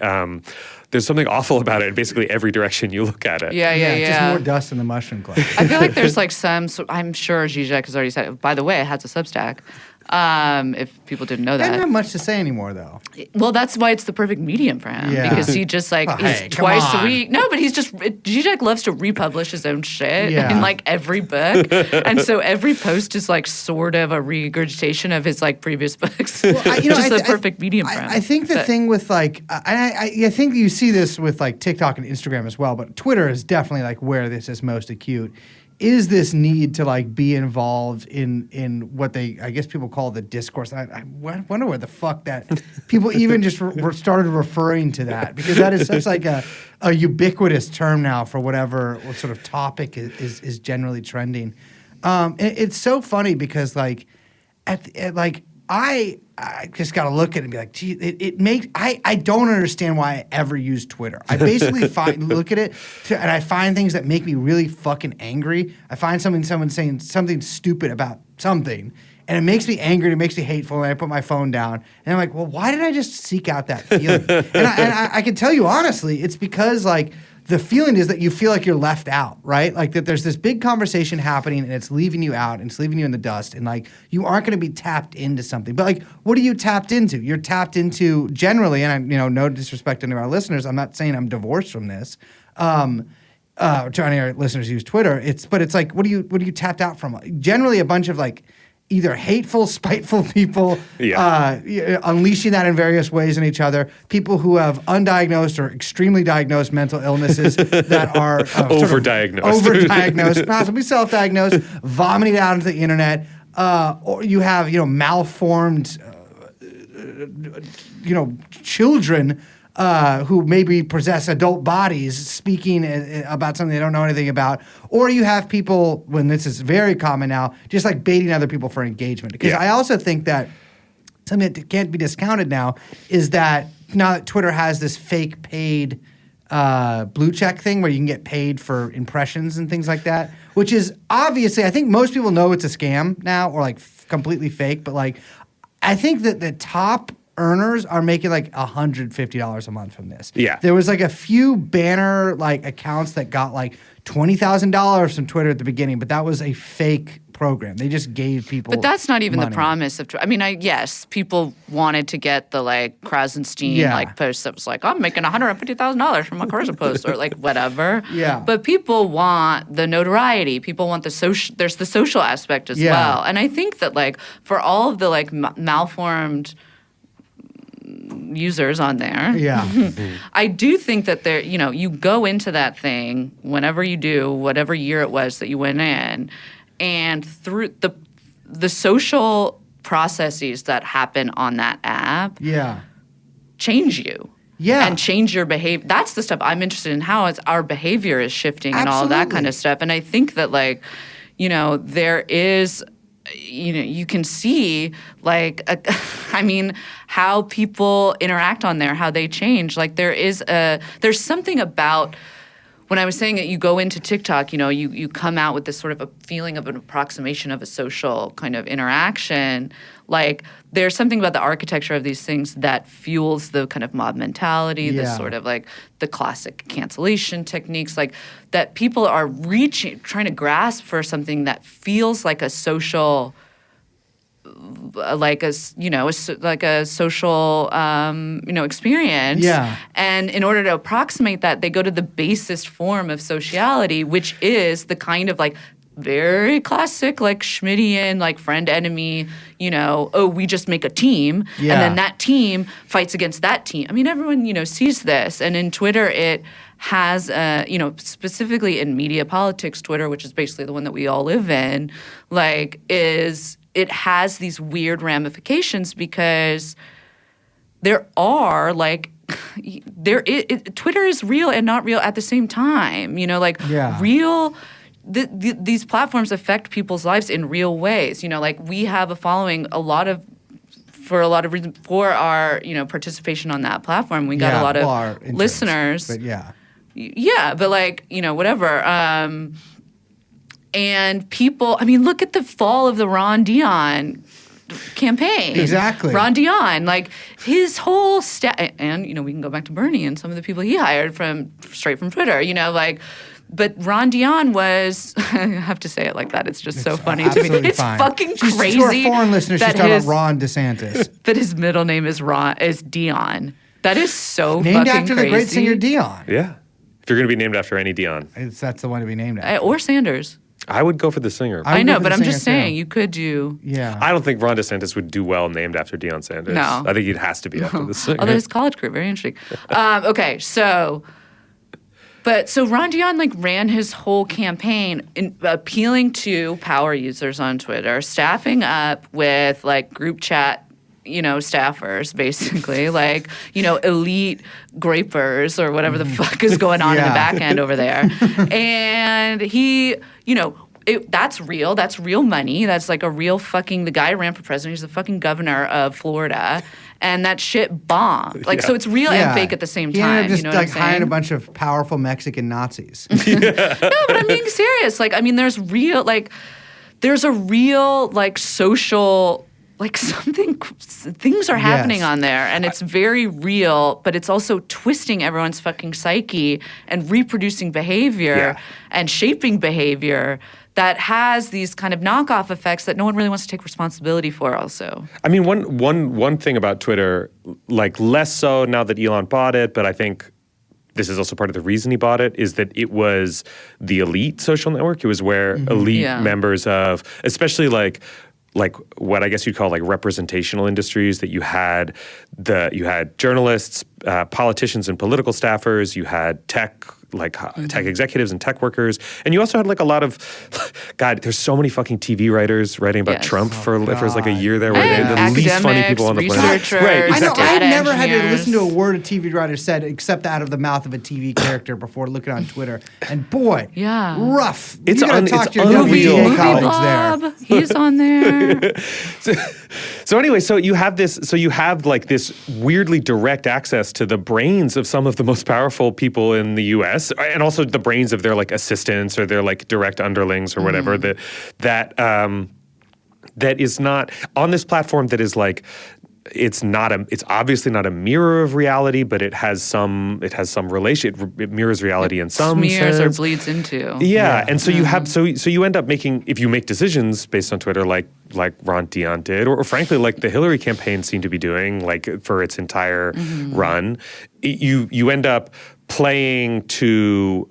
there's something awful about it in basically every direction you look at it. Yeah. Just more dust in the mushroom cloud. I feel like there's like I'm sure Zizek has already said it. By the way, it has a Substack. If people didn't know Doesn't that. have much to say anymore, though. Well, that's why it's the perfect medium for him. Yeah. Because he just like, Oh, he's hey, come twice a on. week. No, but Zizek loves to republish his own shit Yeah. in like every book. And so every post is like sort of a regurgitation of his like previous books. Just the perfect medium for him. I think the thing with like, I think you see this with like TikTok and Instagram as well, but Twitter is definitely like where this is most acute. Is this need to like be involved in what I guess people call the discourse? I wonder where the fuck that people even just started referring to that, because that is such like a ubiquitous term now for what sort of topic is generally trending. It's so funny because like I just got to look at it and be like, gee, it makes, I don't understand why I ever use Twitter. I basically look at it and I find things that make me really fucking angry. I find someone saying something stupid about something, and it makes me angry, and it makes me hateful, and I put my phone down, and I'm like, well, why did I just seek out that feeling? and I can tell you honestly, it's because like, the feeling is that you feel like you're left out, right? Like that there's this big conversation happening and it's leaving you out and it's leaving you in the dust, and like you aren't going to be tapped into something. But like, what are you tapped into? You're tapped into generally, and no disrespect to any of our listeners, I'm not saying I'm divorced from this. To any of our listeners who use Twitter, it's like, what are you tapped out from? Generally, a bunch of like either hateful, spiteful people, unleashing that in various ways on each other. People who have undiagnosed or extremely diagnosed mental illnesses that are overdiagnosed, possibly self-diagnosed, vomiting out into the internet. Or you have malformed, children. Who maybe possess adult bodies speaking about something they don't know anything about. Or you have people, when this is very common now, just like baiting other people for engagement. Because I also think that something that can't be discounted now is that now that Twitter has this fake paid blue check thing where you can get paid for impressions and things like that, which is obviously, I think most people know it's a scam now, or like completely fake, but like I think that the top earners are making like $150 a month from this. Yeah. There was like a few banner like accounts that got like $20,000 from Twitter at the beginning, but that was a fake program. They just gave people But that's not even money. the promise of. I mean, yes, people wanted to get the like Krasenstein like post that was like, I'm making $150,000 from a Carson post, or like whatever. Yeah. But people want the notoriety. People want the social. There's the social aspect as well. And I think that like for all of the like malformed users on there. Yeah. I do think that there, you go into that thing whenever you do, whatever year it was that you went in, and through the social processes that happen on that app change you. Yeah. And change your behavior. That's the stuff I'm interested in, how our behavior is shifting and all of that kind of stuff. And I think that like, there is, you can see like, how people interact on there, how they change. Like there's something about, when I was saying that you go into TikTok, you come out with this sort of a feeling of an approximation of a social kind of interaction. Like there's something about the architecture of these things that fuels the kind of mob mentality, the sort of like the classic cancellation techniques, like that people are trying to grasp for something that feels like a social, like a social experience. Yeah. And in order to approximate that, they go to the basest form of sociality, which is the kind of like very classic, like Schmittian, like friend enemy, oh, we just make a team. Yeah. And then that team fights against that team. I mean, everyone, sees this. And in Twitter, it has, specifically in media politics, Twitter, which is basically the one that we all live in, it has these weird ramifications because there are Twitter is real and not real at the same time. Real. These platforms affect people's lives in real ways. We have a following for a lot of reasons for our participation on that platform. We got a lot of listeners. But yeah. Yeah, but whatever. And people, look at the fall of the Ron Dion campaign. Exactly. Ron Dion, his whole and we can go back to Bernie and some of the people he hired straight from Twitter, but Ron Dion was, I have to say it like that, it's just so funny to me. It's fine. fucking crazy. To our foreign listeners, she's talking about Ron DeSantis. But his middle name is Dion. That is so named fucking after crazy. the great singer Dion. Yeah. If you're going to be named after any Dion. That's the one to be named after. Or Sanders. I would go for the singer. I know, but I'm just saying, you could do. Yeah. I don't think Ron DeSantis would do well named after Deion Sanders. No. I think it has to be after the singer. Although his college career, very interesting. Okay, so Ron Dion ran his whole campaign appealing to power users on Twitter, staffing up with group chat staffers, basically, elite grapers or whatever the fuck is going on in the back end over there. And he, that's real. That's real money. That's a real fucking, the guy who ran for president, he's the fucking governor of Florida. And that shit bombed. So it's real and fake at the same time. He ended up just what I'm saying? hiring a bunch of powerful Mexican Nazis. No, but I'm being serious. There's a real, social, things are happening on there, and it's very real, but it's also twisting everyone's fucking psyche and reproducing behavior and shaping behavior that has these kind of knockoff effects that no one really wants to take responsibility for also. One thing about Twitter, less so now that Elon bought it, but I think this is also part of the reason he bought it, is that it was the elite social network. It was where elite members of, especially what I guess you'd call representational industries, that you had journalists, politicians and political staffers, you had tech executives and tech workers, and you also had a lot of God, there's so many fucking TV writers writing about Trump for a year there, where they're the least funny people on the planet. Right, I know. I've never had to engineers. listen to a word a TV writer said except out of the mouth of a TV character before looking on Twitter. And boy, rough. It's you gotta talk to your unreal. WGA Movie colleagues there. Blob, he's on there. So anyway, you have this weirdly direct access to the brains of some of the most powerful people in the U.S. and also the brains of their assistants or their direct underlings or whatever that is not on this platform, that is it's obviously not a mirror of reality, but it has some relation. It mirrors reality in some Smears sense. or bleeds into. Yeah. And so you have so you end up making, if you make decisions based on Twitter like Ron Dion did, or frankly the Hillary campaign seemed to be doing for its entire run, you end up playing to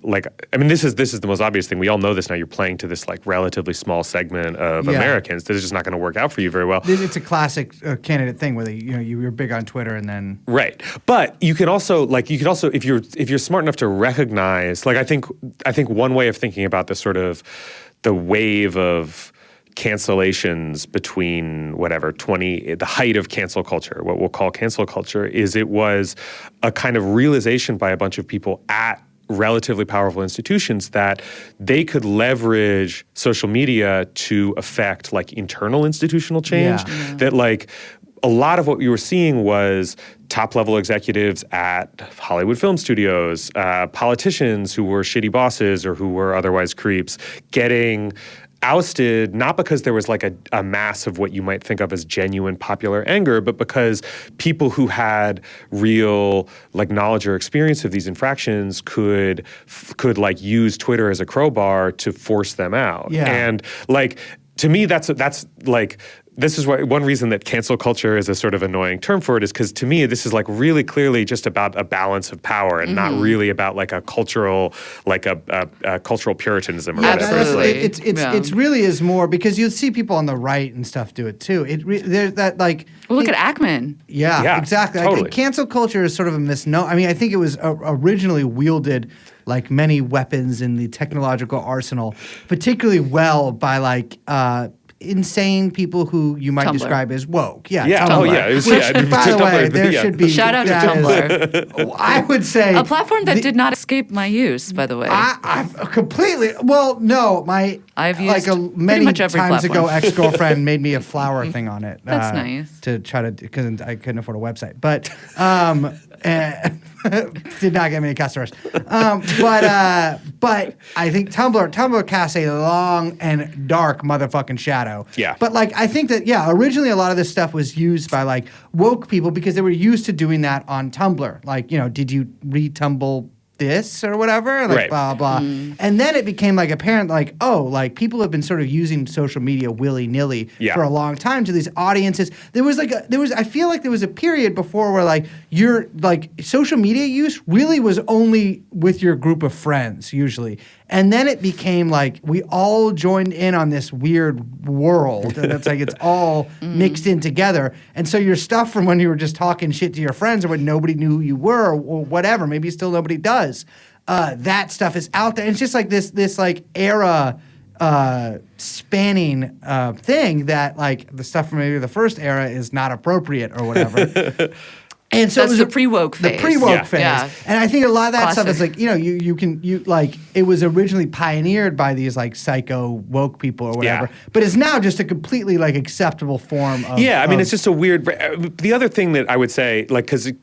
this is the most obvious thing. We all know this now. You're playing to this relatively small segment of Americans. This is just not going to work out for you very well. It's a classic candidate thing where you're big on Twitter and then right. But you can also if you're smart enough to recognize I think one way of thinking about this sort of the wave of cancellations between the height of cancel culture, what we'll call cancel culture, is it was a kind of realization by a bunch of people at relatively powerful institutions that they could leverage social media to affect internal institutional change. That a lot of what you were seeing was top-level executives at Hollywood film studios, politicians who were shitty bosses or who were otherwise creeps, getting ousted, not because there was a mass of what you might think of as genuine popular anger, but because people who had real knowledge or experience of these infractions could use Twitter as a crowbar to force them out. Yeah. And to me, that's this is why one reason that cancel culture is a sort of annoying term for it is because to me this is like really clearly just about a balance of power and not really about like a cultural cultural puritanism or whatever. Absolutely. It's really is more because you see people on the right and stuff do it too. There's that like. Well, look at Ackman. Yeah, exactly. Totally. I think cancel culture is sort of a misnomer. I mean, I think it was originally wielded like many weapons in the technological arsenal, particularly well by like insane people who you might Tumblr. describe as woke. Yeah. Yeah. Tumblr. Oh, yeah. It was, Which, yeah. by the way, Tumblr, there yeah. should be. Shout out to that Tumblr. I would say A platform that did not escape my use, by the way. I've completely. Well, no, I've like used pretty many much every times ago, platform. ex-girlfriend made me a flower thing on it. That's nice. To try to because I couldn't afford a website, but did not get many customers. But I think Tumblr casts a long and dark motherfucking shadow. Yeah. But like I think that originally a lot of this stuff was used by like woke people because they were used to doing that on Tumblr. Like did you retumble this or whatever, like Right. blah blah, and then it became like apparent, like people have been sort of using social media willy nilly for a long time to these audiences. I feel like there was a period before where like your like social media use really was only with your group of friends usually, and then it became like we all joined in on this weird world, and it's like it's all mixed in together, and so your stuff from when you were just talking shit to your friends or when nobody knew who you were or whatever, maybe still nobody does. That stuff is out there. And it's just like this like era spanning thing that like the stuff from maybe the first era is not appropriate or whatever. And so That's it was the pre-woke phase. The pre-woke Yeah. phase. Yeah. And I think a lot of that stuff is Classic. like, you like it was originally pioneered by these like psycho woke people or whatever, Yeah. but it's now just a completely like acceptable form of Yeah, I mean, of- it's just a weird. The other thing that I would say, like, because you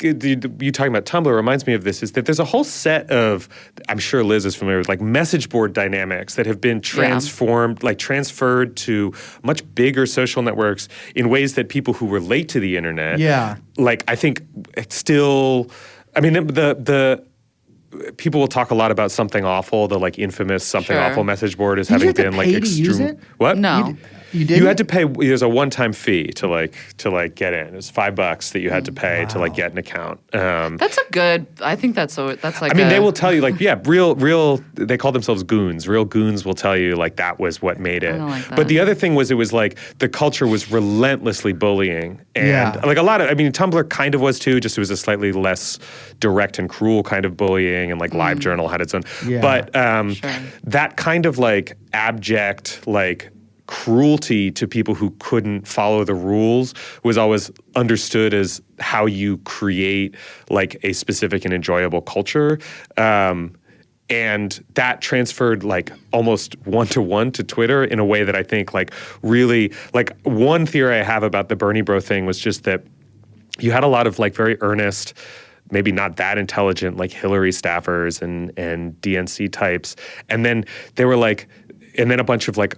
talking about Tumblr reminds me of this, is that there's a whole set of, I'm sure Liz is familiar with, like message board dynamics that have been transferred to much bigger social networks in ways that people who relate to the internet, like I think it's still. I mean, the people will talk a lot about Something Awful, the like infamous Something Sure. Awful message board as Did you having have to been like pay to use extreme. it? What? No. You did. You had to pay. There's a one-time fee to get in. It was $5 that you had to pay to like get an account. That's a good. I think that's like. I mean, they will tell you like, yeah, real. They call themselves goons. Real goons will tell you like that was what made it. don't like that. But the other thing was, it was like the culture was relentlessly bullying, and like a lot of. I mean, Tumblr kind of was too. Just it was a slightly less direct and cruel kind of bullying, and like LiveJournal had its own. Yeah. But Sure. that kind of like abject like cruelty to people who couldn't follow the rules was always understood as how you create like a specific and enjoyable culture. And that transferred like almost one-to-one to Twitter in a way that I think like really, like one theory I have about the Bernie bro thing was just that you had a lot of like very earnest, maybe not that intelligent, like Hillary staffers and DNC types. And then they were like, and then a bunch of like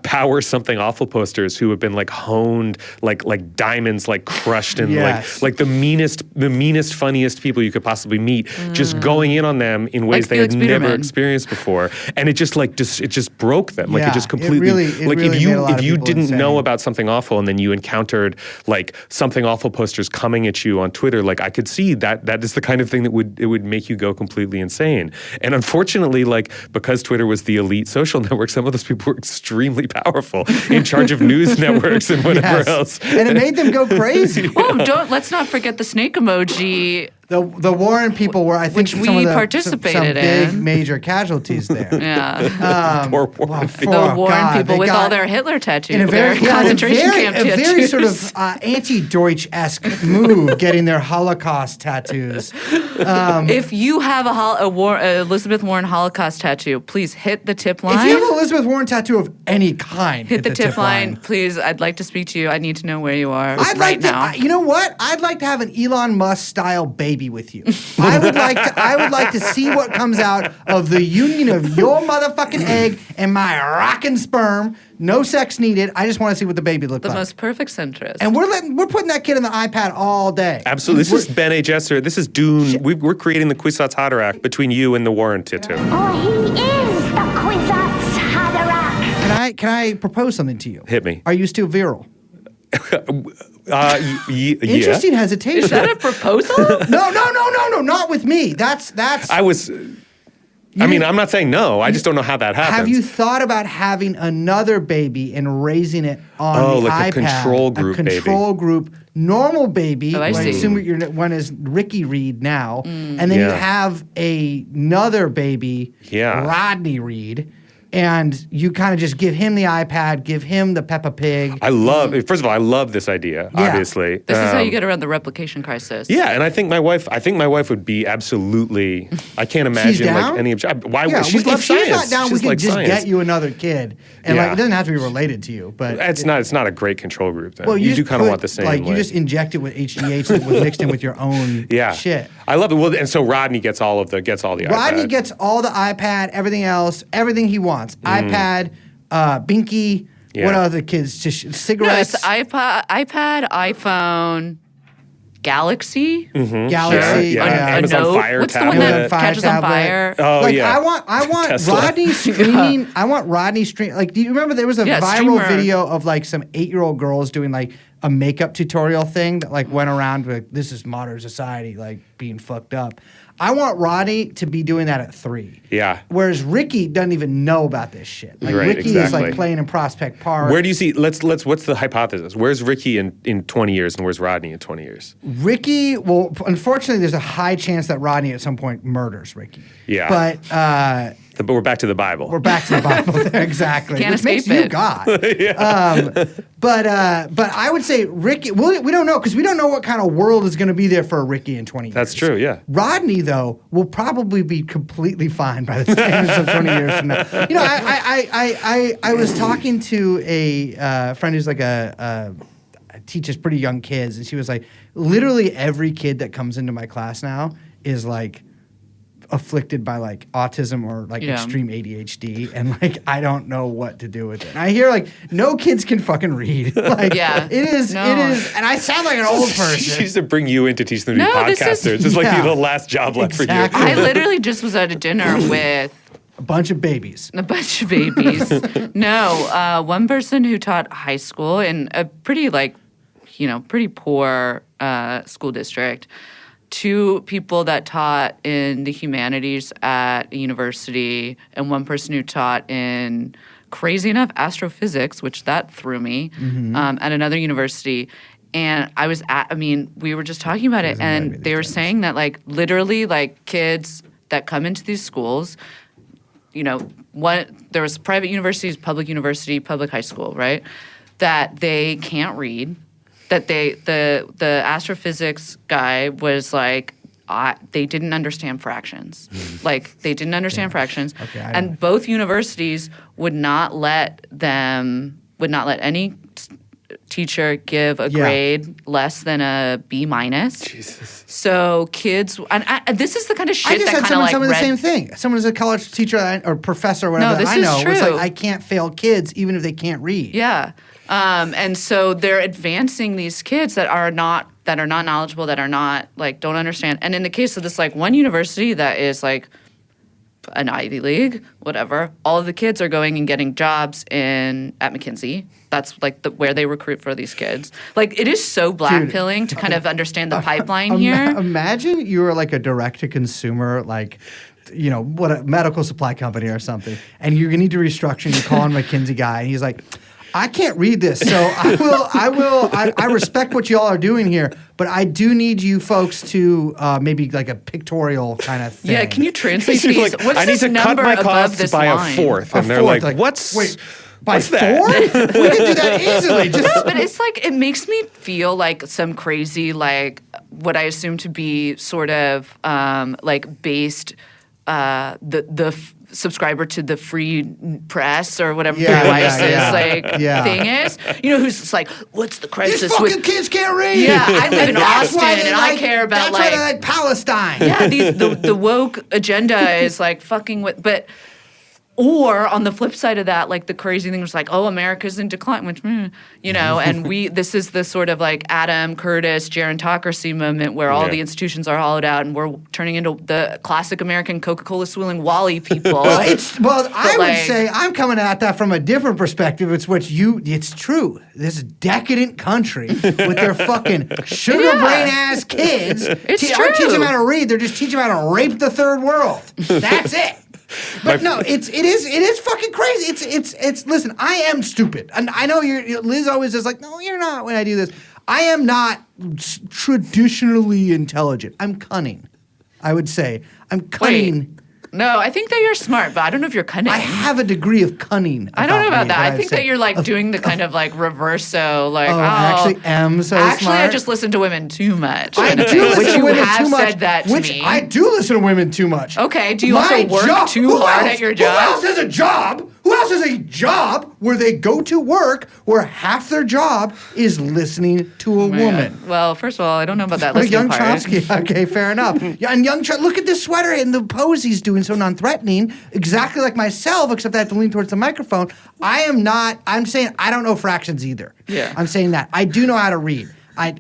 power Something Awful posters who have been like honed like diamonds, like crushed in like the meanest, funniest people you could possibly meet, just going in on them in ways Like they had Felix never Biederman. experienced before, and it just broke them. Like Yeah, it just it completely really like made a lot if of you people didn't know insane. about Something Awful and then you encountered like Something Awful posters coming at you on Twitter, like I could see that is the kind of thing that would make you go completely insane. And unfortunately, like because Twitter was the elite social network, some of those people were extremely powerful, in charge of news networks and whatever Yes. else. And it made them go crazy. Let's not forget the snake emoji. The Warren people were, I think, Which some we of the, participated some big in. major casualties there. Yeah. Poor Warren people. The Warren people they with got- all their Hitler tattoos, in a very, their concentration camp a tattoos. very sort of anti-Deutsch-esque move, getting their Holocaust tattoos. If you have a Elizabeth Warren Holocaust tattoo, please hit the tip line. If you have an Elizabeth Warren tattoo of any kind, Hit the tip line, please. I'd like to speak to you. I need to know where you are I'd right like to, now. you know what? I'd like to have an Elon Musk style baby with you. I would like to see what comes out of the union of your motherfucking egg and my rockin' sperm. No sex needed. I just want to see what the baby looks The like. most perfect centrist. And we're putting that kid in the iPad all day. Absolutely. This is Ben H. Esser. This is Dune. We're creating the Kwisatz Haderach between you and the Warren tattoo. Oh, he is the Kwisatz Haderach. Can I propose something to you? Hit me. Are you still virile? Interesting hesitation. Is that a proposal? No, not with me. That's. I'm not saying no. I just don't know how that happens. Have you thought about having another baby and raising it on the like iPad? a control group baby. A control group, normal baby. Oh, I see. assume your one is Ricky Reed now, and then you have another baby, Rodney Reed. And you kind of just give him the iPad, give him the Peppa Pig. First of all, I love this idea, obviously. This is how you get around the replication crisis. Yeah, and I think my wife would be absolutely, I can't imagine down? like any objection. Why Yeah, she if loves she's science. not down, we She's can like just science. get you another kid. And like, it doesn't have to be related to you, but it's not a great control group then. well, you do just kind of put, want the same like way. you just inject it with HGH that was mixed in with your own shit. I love it. Well, and so Rodney gets all the Rodney iPad. gets all the iPad, everything else, everything he wants. iPad, Binky, what other kids? Just No, cigarettes. it's iPad, iPhone, Galaxy. Galaxy, Yeah. Amazon Note. Fire What's tablet. the one that Fire catches on tablet. fire? Oh, like yeah. I want Tesla. Rodney streaming. I want Rodney stream. Like, do you remember there was a Yeah, viral streamer. video of like some 8-year-old girls doing like a makeup tutorial thing that like went around with this is modern society like being fucked up. I want Rodney to be doing that at 3. Yeah. Whereas Ricky doesn't even know about this shit. Like Right, Ricky is exactly. like playing in Prospect Park. Where do you see? Let's. What's the hypothesis? Where's Ricky in 20 years, and where's Rodney in 20 years? Ricky, well, unfortunately, there's a high chance that Rodney at some point murders Ricky. Yeah. But But we're back to the Bible. we're back to the Bible there, exactly. Can't Which makes escape you it. God. But I would say Ricky, we don't know because we don't know what kind of world is going to be there for Ricky in 20 years. That's true. Yeah. Rodney, though, will probably be completely fine by the standards of 20 years from now. You know, I was talking to a friend who's like teaches pretty young kids, and she was like, literally every kid that comes into my class now is like afflicted by like autism or like extreme ADHD, and like I don't know what to do with it. And I hear like no kids can fucking read. Like it is, and I sound like an old person. She used to bring you in to teach them to be No, this is- podcasters. It's like Yeah. the last job left Exactly. for you. I literally just was at a dinner with A bunch of babies. a bunch of babies. No, one person who taught high school in a pretty pretty poor school district. 2 people that taught in the humanities at a university, and one person who taught in, crazy enough, astrophysics, which that threw me, at another university. And we were just talking about it, and they were saying that, like, literally, like, kids that come into these schools, you know, there was private universities, public university, public high school, right? That they can't read. That the astrophysics guy was like, they didn't understand fractions. Like, they didn't understand fractions. Okay, and both universities would not let any teacher give a grade less than a B-. Jesus. So kids, and this is the kind of shit I just that had kind of like someone the same thing. Someone who's a college teacher or professor or whatever No, this I is know was true. like, I can't fail kids even if they can't read. Yeah. And so they're advancing these kids that are not knowledgeable, that are not like don't understand. And in the case of this like one university that is like an Ivy League, whatever, all of the kids are going and getting jobs at McKinsey. That's like where they recruit for these kids. Like it is so blackpilling to kind of understand the pipeline here. Imagine you were like a direct to consumer, like, you know, what a medical supply company or something, and you need to restructure. And you call on McKinsey guy, and he's like, I can't read this, so I respect what y'all are doing here, but I do need you folks to maybe like a pictorial kind of thing. Yeah, can you translate You're these? like, What's I need this to cut number my above costs this by line? a fourth, and they're fourth, like, "What's wait, by what's 4? that?" We can do that easily. Just But it's like it makes me feel like some crazy, like what I assume to be sort of like based subscriber to the free press or whatever thing is. You know, who's just like, what's the these crisis fucking with? kids can't read. Yeah, I live in That's Austin why they and I care about that's why they like Palestine. Yeah, the woke agenda is like fucking with, but Or on the flip side of that, like the crazy thing was like, oh, America's in decline, which, you know, and this is the sort of like Adam Curtis gerontocracy moment where all the institutions are hollowed out and we're turning into the classic American Coca-Cola swilling Wally people. I would say I'm coming at that from a different perspective. It's true. This decadent country with their fucking sugar brain ass kids It's aren't true. teaching them how to read. They're just teaching them how to rape the third world. That's it. But no, it is fucking crazy. It's listen, I am stupid. And I know Liz always is like, no, you're not when I do this. I am not traditionally intelligent. I'm cunning. I would say. I'm cunning. No, I think that you're smart, but I don't know if you're cunning. I have a degree of cunning. I don't know about me that. I I'd think say. that you're like doing the kind of like reverso, like, I actually am so actually, smart. I just listen to women too much. I kind of do thing, listen which to you women have too much. said that to which me. I do listen to women too much. Okay, do you My also work job- too who hard else- at your Who job? else has a job? Who else has a job where they go to work where half their job is listening to a woman? Well, first of all, I don't know about that Like listening young part. Chomsky. Okay, fair enough. Yeah, and young Chomsky, look at this sweater and the pose he's doing, so non-threatening. Exactly like myself, except I have to lean towards the microphone. I'm saying I don't know fractions either. Yeah. I'm saying that. I do know how to read. I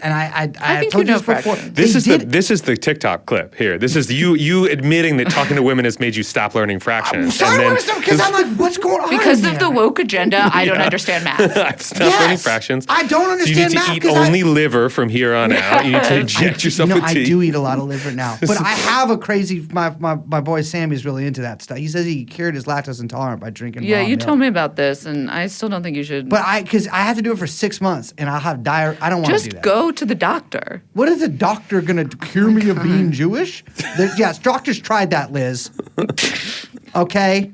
think told you know this before. fractions. This is the TikTok clip here. This is you admitting that talking to women has made you stop learning fractions. So I want to stop because I'm like, what's going on? Because in of the here? woke agenda, I don't understand math. I've stopped Yes. learning fractions. I don't understand So math you need to 'cause eat only liver from here on out. You need to inject yourself with I tea. do eat a lot of liver now, but I have a crazy. My boy Sammy's really into that stuff. He says he cured his lactose intolerant by drinking. Yeah, raw you milk. told me about this, and I still don't think you should. But because I have to do it for 6 months, and I'll have diarrhea. I don't want to do just that. go to the doctor. What is a doctor gonna cure me of being Jewish? Yes, doctors tried that, Liz. Okay.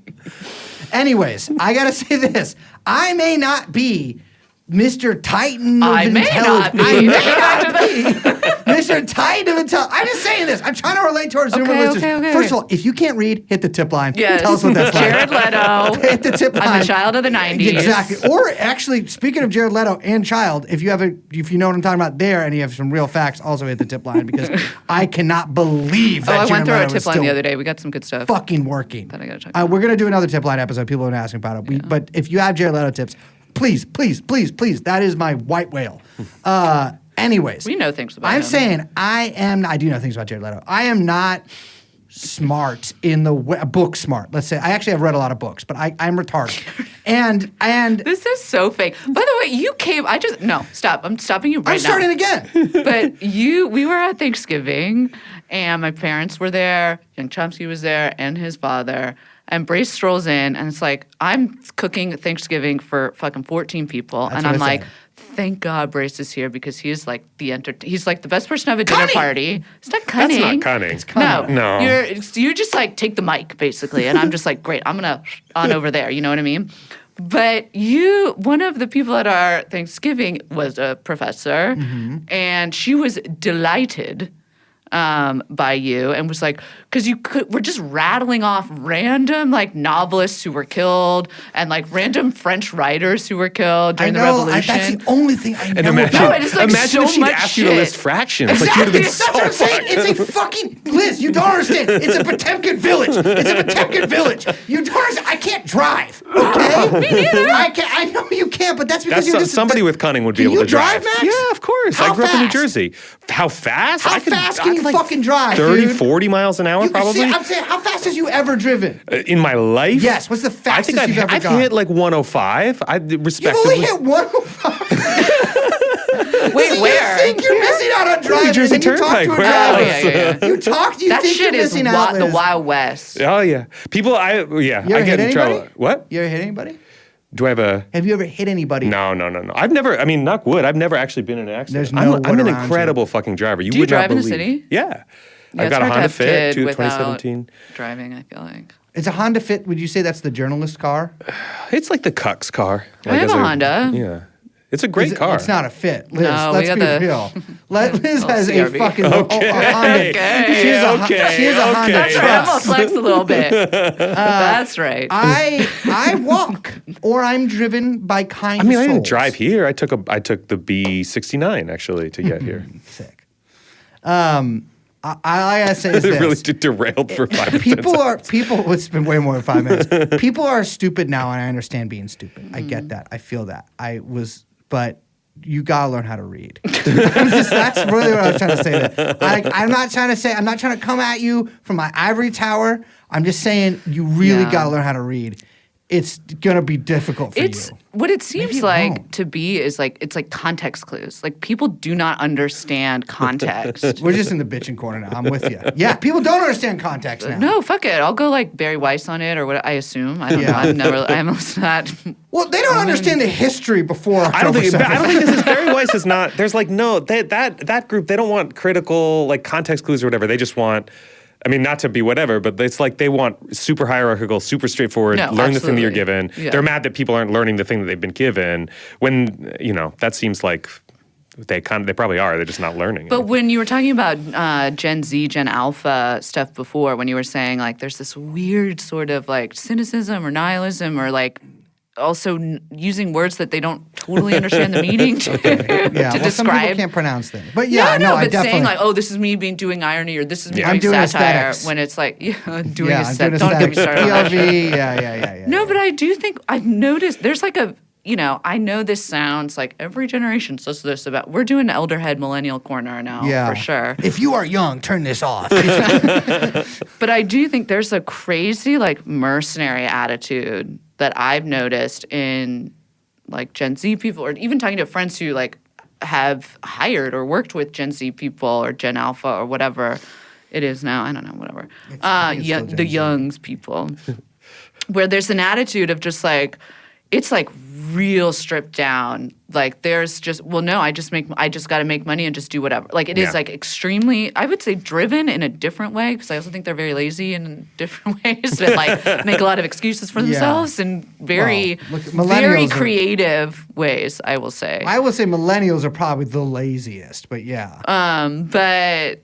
Anyways, I gotta say this: I may not be Mr. Titan of I may not intelligence. be. I may not be Mr. Titan of intelligence. I'm just saying this. I'm trying to relate to our Zoomer Okay, listeners. okay. First of all, if you can't read, hit the tip line. Yes. Tell us what that's like. Jared Leto. Hit the tip line. I'm a child of the 90s. Exactly. Or actually, speaking of Jared Leto and child, if you know what I'm talking about there, and you have some real facts, also hit the tip line because I cannot believe that I Jared went through Leto our is tip line still the other day. We got some good stuff. fucking working. That I gotta check out. We're gonna do another tip line episode. People have been asking about it. But if you have Jared Leto tips, please, please, please, please. That is my white whale. Anyways, We know things about I'm him. saying I do know things about Jared Leto. I am not smart in the book smart. Let's say I actually have read a lot of books, but I'm retarded. and This is so fake. By the way, you came. No, stop. I'm stopping you right now. I'm starting again. But we were at Thanksgiving, and my parents were there. Young Chomsky was there, and his father. And Brace strolls in, and it's like, I'm cooking Thanksgiving for fucking 14 people. That's and what I'm I like, said. thank God Brace is here because he is like he's like the best person to have a dinner Cunning! party. It's not cunning. That's not cunning. No, No. You're just like, take the mic, basically. And I'm just like, great, I'm going to on over there. You know what I mean? But one of the people at our Thanksgiving was a professor, and she was delighted by you and was like, because we're just rattling off random like novelists who were killed and like random French writers who were killed during the revolution. That's the only thing I know. And imagine, No, it is, like, imagine so if she'd much asked you to shit. list fractions. Like, you would have Exactly. been That's so what I'm saying. fucked. It's a fucking Liz. You don't understand. It's a Potemkin village. It's a Potemkin village. You don't understand. I can't drive. Okay. Me neither. I know you can't, but that's because That's you're just somebody with cunning would be Can able you to drive. drive, Max? Yeah, of course. How I grew up in New fast? Jersey. How fast? How I could, fast I can could, you like, fucking drive, 30, dude? 40 miles an hour, probably. See, I'm saying, how fast has you ever driven? In my life? Yes. What's the fastest I think you've ever I've gone? hit like 105. You've Respectively. only hit 105. Wait, See, where? You think you're missing out on driving? New Jersey and you talk to a Turnpike, driver. where else? yeah. You talk. You That think shit you're is missing out, the Liz. Wild West. Oh, yeah. People, You I ever get hit in trouble. anybody? What? You ever hit anybody? Do I have a... Have you ever hit anybody? No. I've never, I mean, knock wood, I've never actually been in an accident. There's no I'm an wood around incredible fucking driver. You Do you would not drive in the believe. city? Yeah. Yeah, I've got a it's hard to Honda have Fit, kid to without 2017. driving, I feel like. It's a Honda Fit. Would you say that's the journalist car? It's like the Cucks car. I have as a Honda. Yeah. It's a great car. It's not a Fit. Liz, No, we let's got be the- real. Liz Oh, has a CRV. fucking a Honda. Okay. She has a, Okay, she has a Honda okay. That's right. I'm gonna Trust. flex a little bit. That's right. I walk or I'm driven by kind I mean, I souls. didn't drive here. I took the B69 actually to get here. Sick. I gotta say is It this. really derailed for 5 people minutes. it's been way more than 5 minutes. People are stupid now, and I understand being stupid. I get that. I feel that. But you gotta learn how to read. That's really what I was trying to say. I'm not trying to come at you from my ivory tower. I'm just saying you really gotta learn how to read. It's gonna be difficult for you. What it seems Maybe it like won't. to be is like it's like context clues. Like people do not understand context. We're just in the bitching corner now. I'm with you. Yeah, people don't understand context now. No, fuck it. I'll go like Barry Weiss on it or what I assume. I don't know. I haven't listened to that. Well, they don't understand the history before October I don't think 7th. this is Barry Weiss is not. There's like no that group. They don't want critical like context clues or whatever. They just want. I mean, not to be whatever, but it's like they want super hierarchical, super straightforward, No, learn the thing that you're absolutely. given. Yeah. They're mad that people aren't learning the thing that they've been given when, that seems like they probably are. They're just not learning. But when you were talking about Gen Z, Gen Alpha stuff before, when you were saying like there's this weird sort of like cynicism or nihilism or like also using words that they don't totally understand the meaning to, Yeah, to well, some people describe. can't pronounce things. But yeah, no, I but definitely. saying like, oh, this is me doing irony or this is me I'm doing doing satire aesthetics. when it's like, doing I'm aesthetics. doing Don't get me aesthetics. started on that shit. POV, yeah. No, but I do think I've noticed there's like I know this sounds like every generation says this about, we're doing Elderhead Millennial Corner now for sure. If you are young, turn this off. But I do think there's a crazy like mercenary attitude that I've noticed in like Gen Z people, or even talking to friends who like have hired or worked with Gen Z people or Gen Alpha or whatever it is now. I don't know, whatever. I think it's still Gen The Z. youngs people, where there's an attitude of just like, it's like real stripped down. Like there's just, well, no, I just got to make money and just do whatever. Like it is like extremely, I would say driven in a different way, because I also think they're very lazy in different ways that like make a lot of excuses for themselves in very, Well, look, very millennials are- creative ways, I will say. I would say millennials are probably the laziest, but yeah. But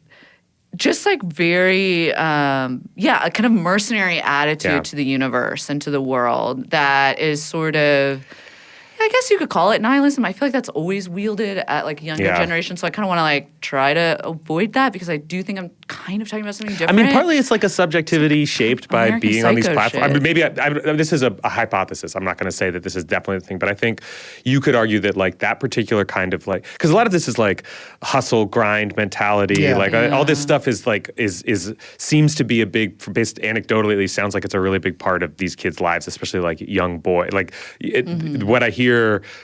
just like very, a kind of mercenary attitude to the universe and to the world that is sort of, I guess you could call it nihilism. I feel like that's always wielded at like younger generations. So I kind of want to like try to avoid that, because I do think I'm kind of talking about something I different. mean, partly it's like a subjectivity shaped by American being on these Psycho platforms. I shit. mean, maybe this is a hypothesis. I'm not going to say that this is definitely the thing, but I think you could argue that like that particular kind of like, because a lot of this is like hustle grind mentality. Yeah. Like all this stuff is like is seems to be a big, based anecdotally at least, sounds like it's a really big part of these kids' lives, especially like young boy. Like what I hear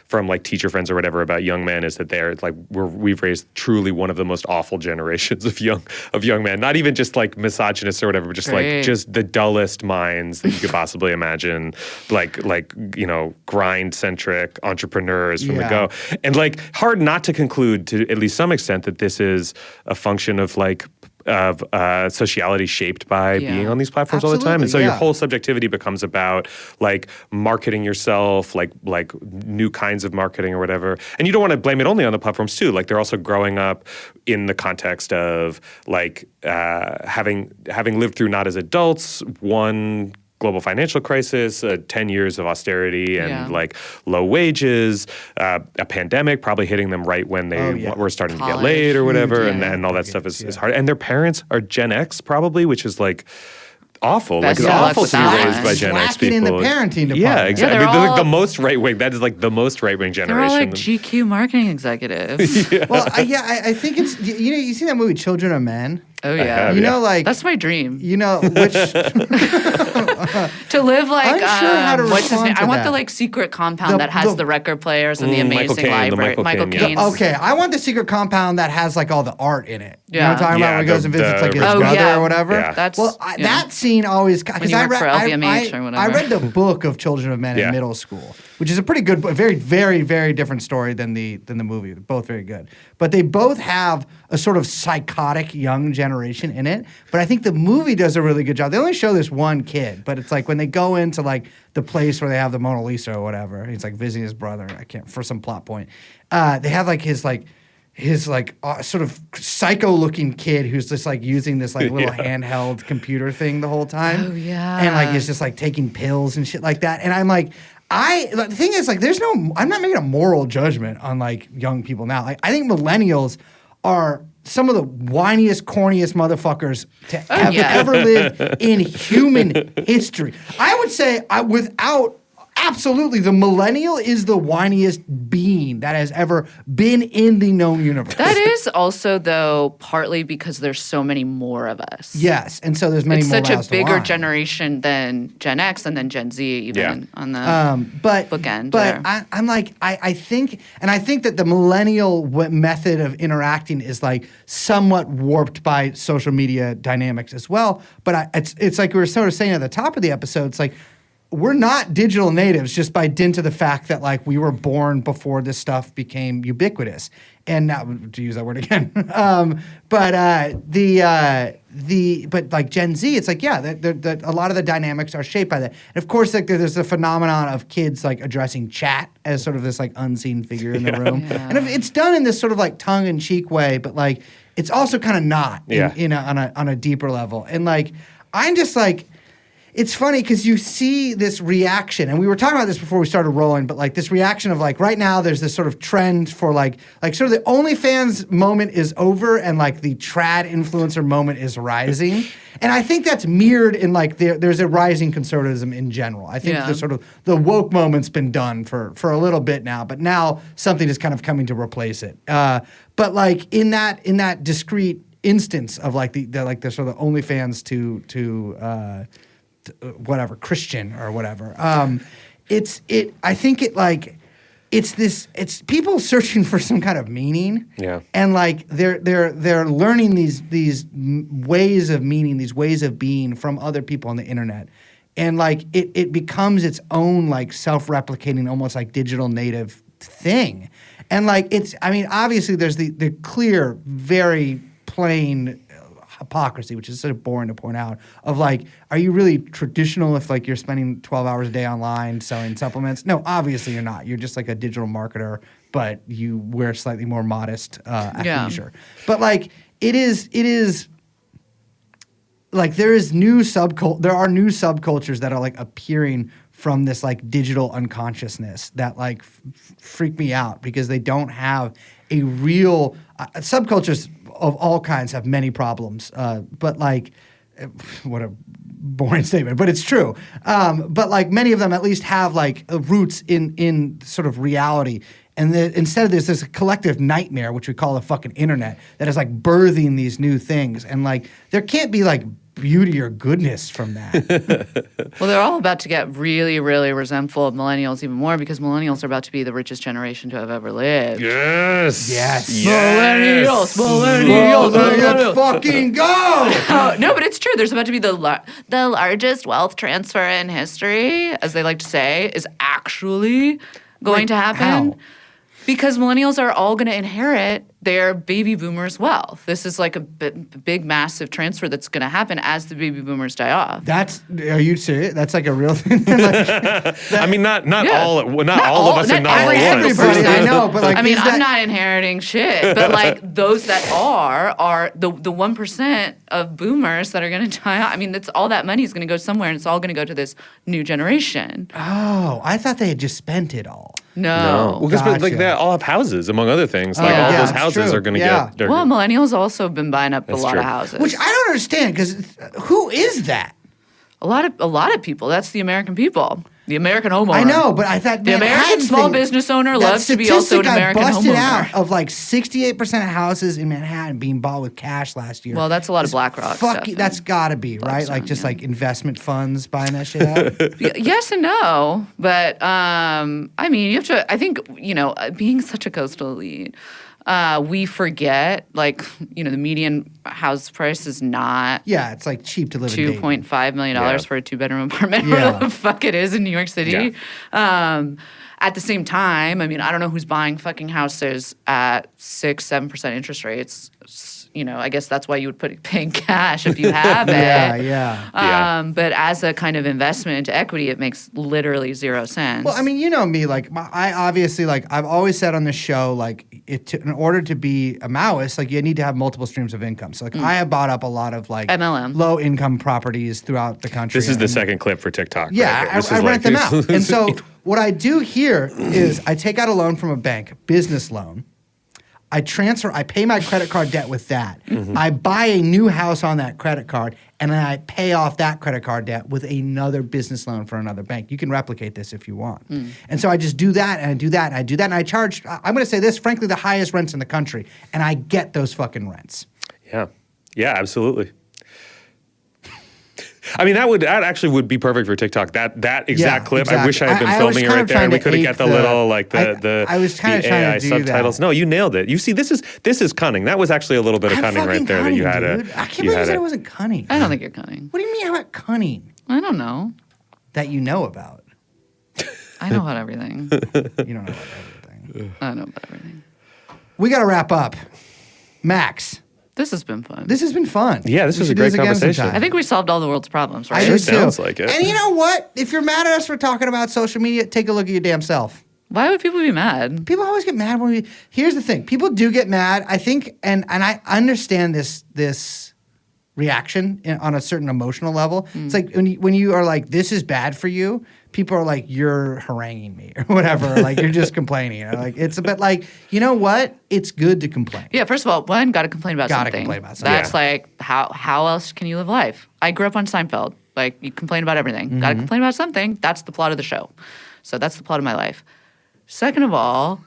from like teacher friends or whatever about young men is that they're like we've raised truly one of the most awful generations of young men. Not even just like misogynists or whatever, but just like just the dullest minds that you could possibly imagine. Like grind centric entrepreneurs from the go, and like hard not to conclude to at least some extent that this is a function of like of sociality shaped by being on these platforms all the time. And so your whole subjectivity becomes about like marketing yourself, like new kinds of marketing or whatever. And you don't want to blame it only on the platforms too. Like they're also growing up in the context of like having lived through, not as adults, one global financial crisis, 10 years of austerity and like low wages, a pandemic probably hitting them right when they were starting to get laid or whatever, and all that stuff is hard. And their parents are Gen X probably, which is like awful. Best Like it's of luck awful with to be that raised one. by Gen X Slacking people. in the parenting department. Yeah, exactly. they're I mean, all- the most right wing. That is like the most right wing They're generation. all like GQ marketing executives. Well, I think it's, you see that movie Children of Men? Oh yeah. have, You know, like, That's my dream. you know, which, To live like Unsure how to what's his respond name? to I want that. the like secret compound that has the record players and the Michael amazing Caine, the library. Michael Caine, Caine's. okay, I want the secret compound that has like all the art in it. You know what I'm Yeah. talking about? Where he goes and visits like his Oh, brother yeah. or whatever. Yeah. That's Well, that scene always, because you I work read for LVMH or whatever. I read the book of Children of Men in middle school, which is a pretty good book, very, very, very different story than the movie. They're both very good, but they both have a sort of psychotic young generation in it. But I think the movie does a really good job. They only show this one kid, but it's like when they go into like the place where they have the Mona Lisa or whatever, he's like visiting his brother. I can't, for some plot point. They have like his sort of psycho-looking kid who's just like using this like little handheld computer thing the whole time. Oh, yeah. And like is just like taking pills and shit like that. And I'm like, the thing is like, I'm not making a moral judgment on like young people now. Like I think millennials are some of the whiniest, corniest motherfuckers to yeah. ever live in human history. I would say, without absolutely, the millennial is the whiniest being that has ever been in the known universe. That is also, though, partly because there's so many more of us. Yes, and so there's many It's more such a mouths to bigger line. generation than Gen X and then Gen Z, even on the bookend. But there. I'm like, I think that the millennial method of interacting is like somewhat warped by social media dynamics as well. But it's like we were sort of saying at the top of the episode, it's like, we're not digital natives just by dint of the fact that like we were born before this stuff became ubiquitous. And now, to use that word again, but like Gen Z, it's like, yeah, a lot of the dynamics are shaped by that. And of course, like there's the phenomenon of kids like addressing chat as sort of this like unseen figure in the room. Yeah. And it's done in this sort of like tongue in cheek way, but like it's also kind of not on a deeper level. And like I'm just like. It's funny because you see this reaction, and we were talking about this before we started rolling, but like this reaction of like right now there's this sort of trend for like sort of the OnlyFans moment is over and like the trad influencer moment is rising. And I think that's mirrored in like there's a rising conservatism in general. I think the sort of the woke moment's been done for a little bit now, but now something is kind of coming to replace it. But like in that discrete instance of like the sort of OnlyFans to whatever Christian or whatever. It's people searching for some kind of meaning. Yeah. And like they're learning these ways of meaning, these ways of being from other people on the internet. And like it becomes its own like self-replicating, almost like digital native thing. And like obviously there's the clear, very plain hypocrisy, which is sort of boring to point out, of like, are you really traditional if like you're spending 12 hours a day online selling supplements? No, obviously you're not. You're just like a digital marketer, but you wear slightly more modest athleisure. But like it is like there are new subcultures that are like appearing from this like digital unconsciousness that like freak me out because they don't have a real subcultures of all kinds have many problems, but like, what a boring statement, but it's true. But like many of them at least have like roots in sort of reality. And instead there's this collective nightmare, which we call the fucking internet, that is like birthing these new things. And like, there can't be like beauty or goodness from that. Well, they're all about to get really, really resentful of millennials even more because millennials are about to be the richest generation to have ever lived. Yes. Millennials. Let's fucking go! No, but it's true. There's about to be the largest wealth transfer in history, as they like to say, is actually going to happen. How? Because millennials are all going to inherit their baby boomers' wealth. This is like a big, massive transfer that's going to happen as the baby boomers die off. Are you serious? That's like a real thing? I mean, not all of us and not all every at single once. person. I know, but like, I mean, is that- I'm not inheriting shit, but like those that are the 1% of boomers that are going to die off. I mean, that's all that money is going to go somewhere, and it's all going to go to this new generation. Oh, I thought they had just spent it all. No. Well, because like Gotcha. they all have houses, among other things. Like all yeah, those it's houses true. are going to Yeah. get. Well, millennials also have been buying up That's a lot true. of houses. Which I don't understand, because who is that? a lot of people. That's the American people. The American homeowner. I know, but I thought The American Manhattan small thing- business owner that loves to be also an statistic I American busted homeowner. out of like 68% of houses in Manhattan being bought with cash last year. Well, that's a lot of BlackRock stuff. That's got to be, right? Like Blackstone, just yeah. like investment funds buying that shit out. Yes and no, but I mean, you have to. I think being such a coastal elite, we forget the median house price is not Yeah, it's like cheap to live in Dayton. $2.5 million Yeah. for a 2-bedroom apartment. Yeah. Whatever the fuck it is in New York City. At the same time, I mean, I don't know who's buying fucking houses at 6-7% interest rates. I guess that's why you would pay in cash if you have it. Yeah. But as a kind of investment into equity, it makes literally 0 sense. Well, I mean, you know me, like I obviously like I've always said on this show, like in order to be a Maoist, like you need to have multiple streams of income. So like I have bought up a lot of like MLM. low income properties throughout the country. This is the And- second clip for TikTok. Yeah, right? This I is rent them out. this- And so what I do here is I take out a loan from a bank, business loan. I pay my credit card debt with that. I buy a new house on that credit card, and then I pay off that credit card debt with another business loan for another bank. You can replicate this if you want. And so I just do that, and I do that, and I do that, and I charge, I'm going to say this, frankly, the highest rents in the country, and I get those fucking rents. Yeah. Yeah, absolutely. I mean, that actually would be perfect for TikTok. That exact clip. Exactly. I wish I had been filming it right there, and we could have get the little I was kind of trying AI to do subtitles. that. No, you nailed it. You see, this is cunning. That was actually a little bit of cunning right there that you had. Dude. I can't believe you said it wasn't cunning. I don't think you're cunning. What do you mean about cunning? I don't know. That you know about. I know about everything. You don't know about everything. I know about everything. We got to wrap up. Max, This has been fun. this has been fun. Yeah, this We was a should do great this again conversation. sometime. I think we solved all the world's problems, right? I Sure do too. sounds like it. And you know what? If you're mad at us for talking about social media, take a look at your damn self. Why would people be mad? People always get mad when we. Here's the thing: people do get mad. I think, and I understand this reaction on a certain emotional level. It's like when you are like, "This is bad for you." People are like, "You're haranguing me" or whatever. Like you're just complaining. You know? Like it's a bit like, you know what? It's good to complain. Yeah, first of all, one, got to complain about Gotta something. complain about something. That's like, how else can you live life? I grew up on Seinfeld. Like, you complain about everything. Got to complain about something. That's the plot of the show. So that's the plot of my life. Second of all,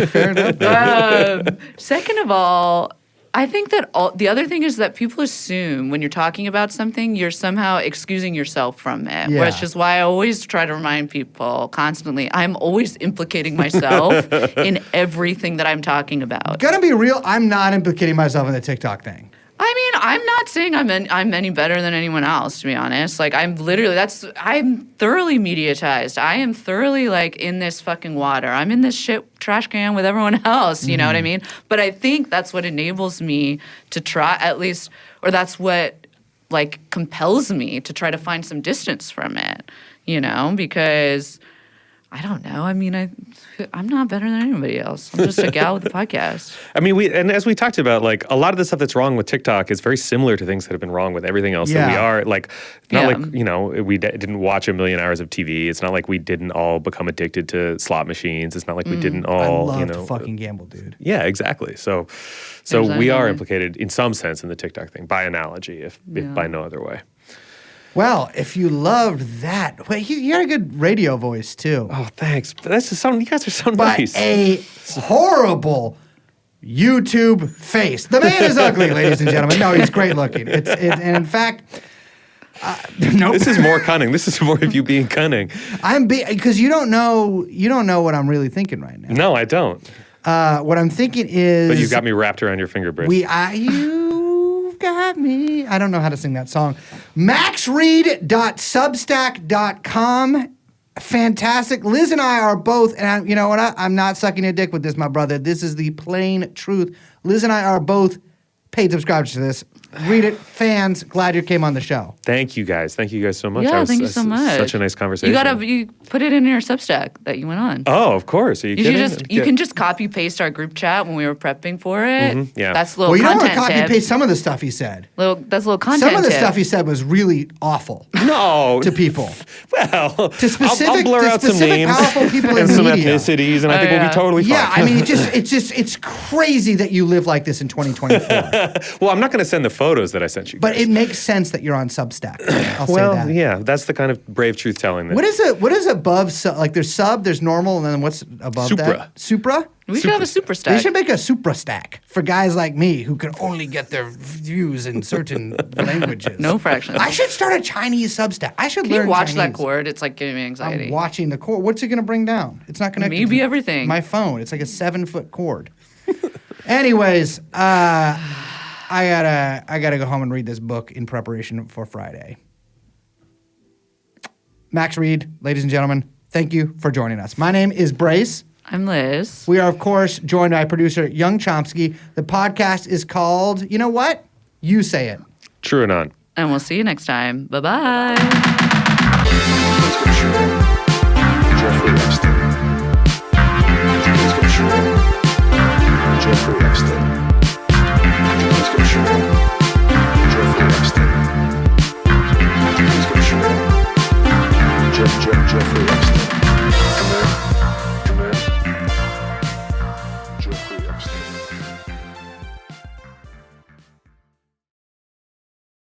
Fair enough. second of all, I think that the other thing is that people assume when you're talking about something, you're somehow excusing yourself from it. Yeah. Which is why I always try to remind people constantly, I'm always implicating myself in everything that I'm talking about. Gonna be real. I'm not implicating myself in the TikTok thing. I mean, I'm not saying I'm any better than anyone else, to be honest. Like, I'm thoroughly mediatized. I am thoroughly, like, in this fucking water. I'm in this shit trash can with everyone else, you know what I mean? But I think that's what enables me to try, at least, or that's what, like, compels me to try to find some distance from it, you know? Because, I don't know. I mean, I'm not better than anybody else. I'm just a gal with a podcast. I mean, and as we talked about, like a lot of the stuff that's wrong with TikTok is very similar to things that have been wrong with everything else that we Yeah. are. Like, not Yeah. like, you know, we didn't watch a million hours of TV. It's not like we didn't all become addicted to slot machines. It's not like we didn't I all, love you to know. fucking gamble, dude. Yeah, exactly. So There's we are another. implicated in some sense in the TikTok thing by analogy, if by no other way. Well, if you loved that, wait, you had a good radio voice too. Oh, thanks. That's just you guys are so But nice. a horrible YouTube face. The man is ugly, ladies and gentlemen. No, he's great looking. And in fact, nope. This is more cunning. This is more of you being cunning. Because you don't know what I'm really thinking right now. No, I don't. What I'm thinking is, But you got me wrapped around your finger, Britt. You've got me. I don't know how to sing that song. maxread.substack.com. Fantastic. Liz and I are both, and you know what? I'm not sucking a dick with this, my brother. This is the plain truth. Liz and I are both paid subscribers to this. Read it, fans. Glad you came on the show. Thank you guys. Thank you guys so much. Yeah, thank you so much. Such a nice conversation. You put it in your Substack that you went on. Oh, of course. Are you kidding? You can just copy paste our group chat when we were prepping for it. yeah. That's a little Well, you don't want content to copy tip. paste some of the stuff he said. That's a little content Some of the tip. stuff he said was really awful No. to people. Well, To specific, I'll blur to out some specific names powerful people in and some media. ethnicities, and I think we'll yeah. be totally fine. Yeah, I mean, it's crazy that you live like this in 2024. Well, I'm not going to send the photos that I sent you. But guys. it makes sense that you're on Substack. I'll well, say that. yeah, that's the kind of brave truth telling. That What is above like there's sub, there's normal, and then what's above Supra. that? Supra? We should have a super They stack. should make a Supra stack for guys like me who can only get their views in certain languages. No fractions. I should start a Chinese Substack. I should Can learn you watch that Chinese. chord? It's like giving me anxiety. I'm watching the cord. What's it going to bring down? It's not connected. Maybe to everything. My phone. It's like a 7-foot cord. Anyways, I gotta go home and read this book in preparation for Friday. Max Reed, ladies and gentlemen, thank you for joining us. My name is Brace. I'm Liz. We are, of course, joined by producer Young Chomsky. The podcast is called, you know what? You say it. TrueAnon. And we'll see you next time. Bye-bye.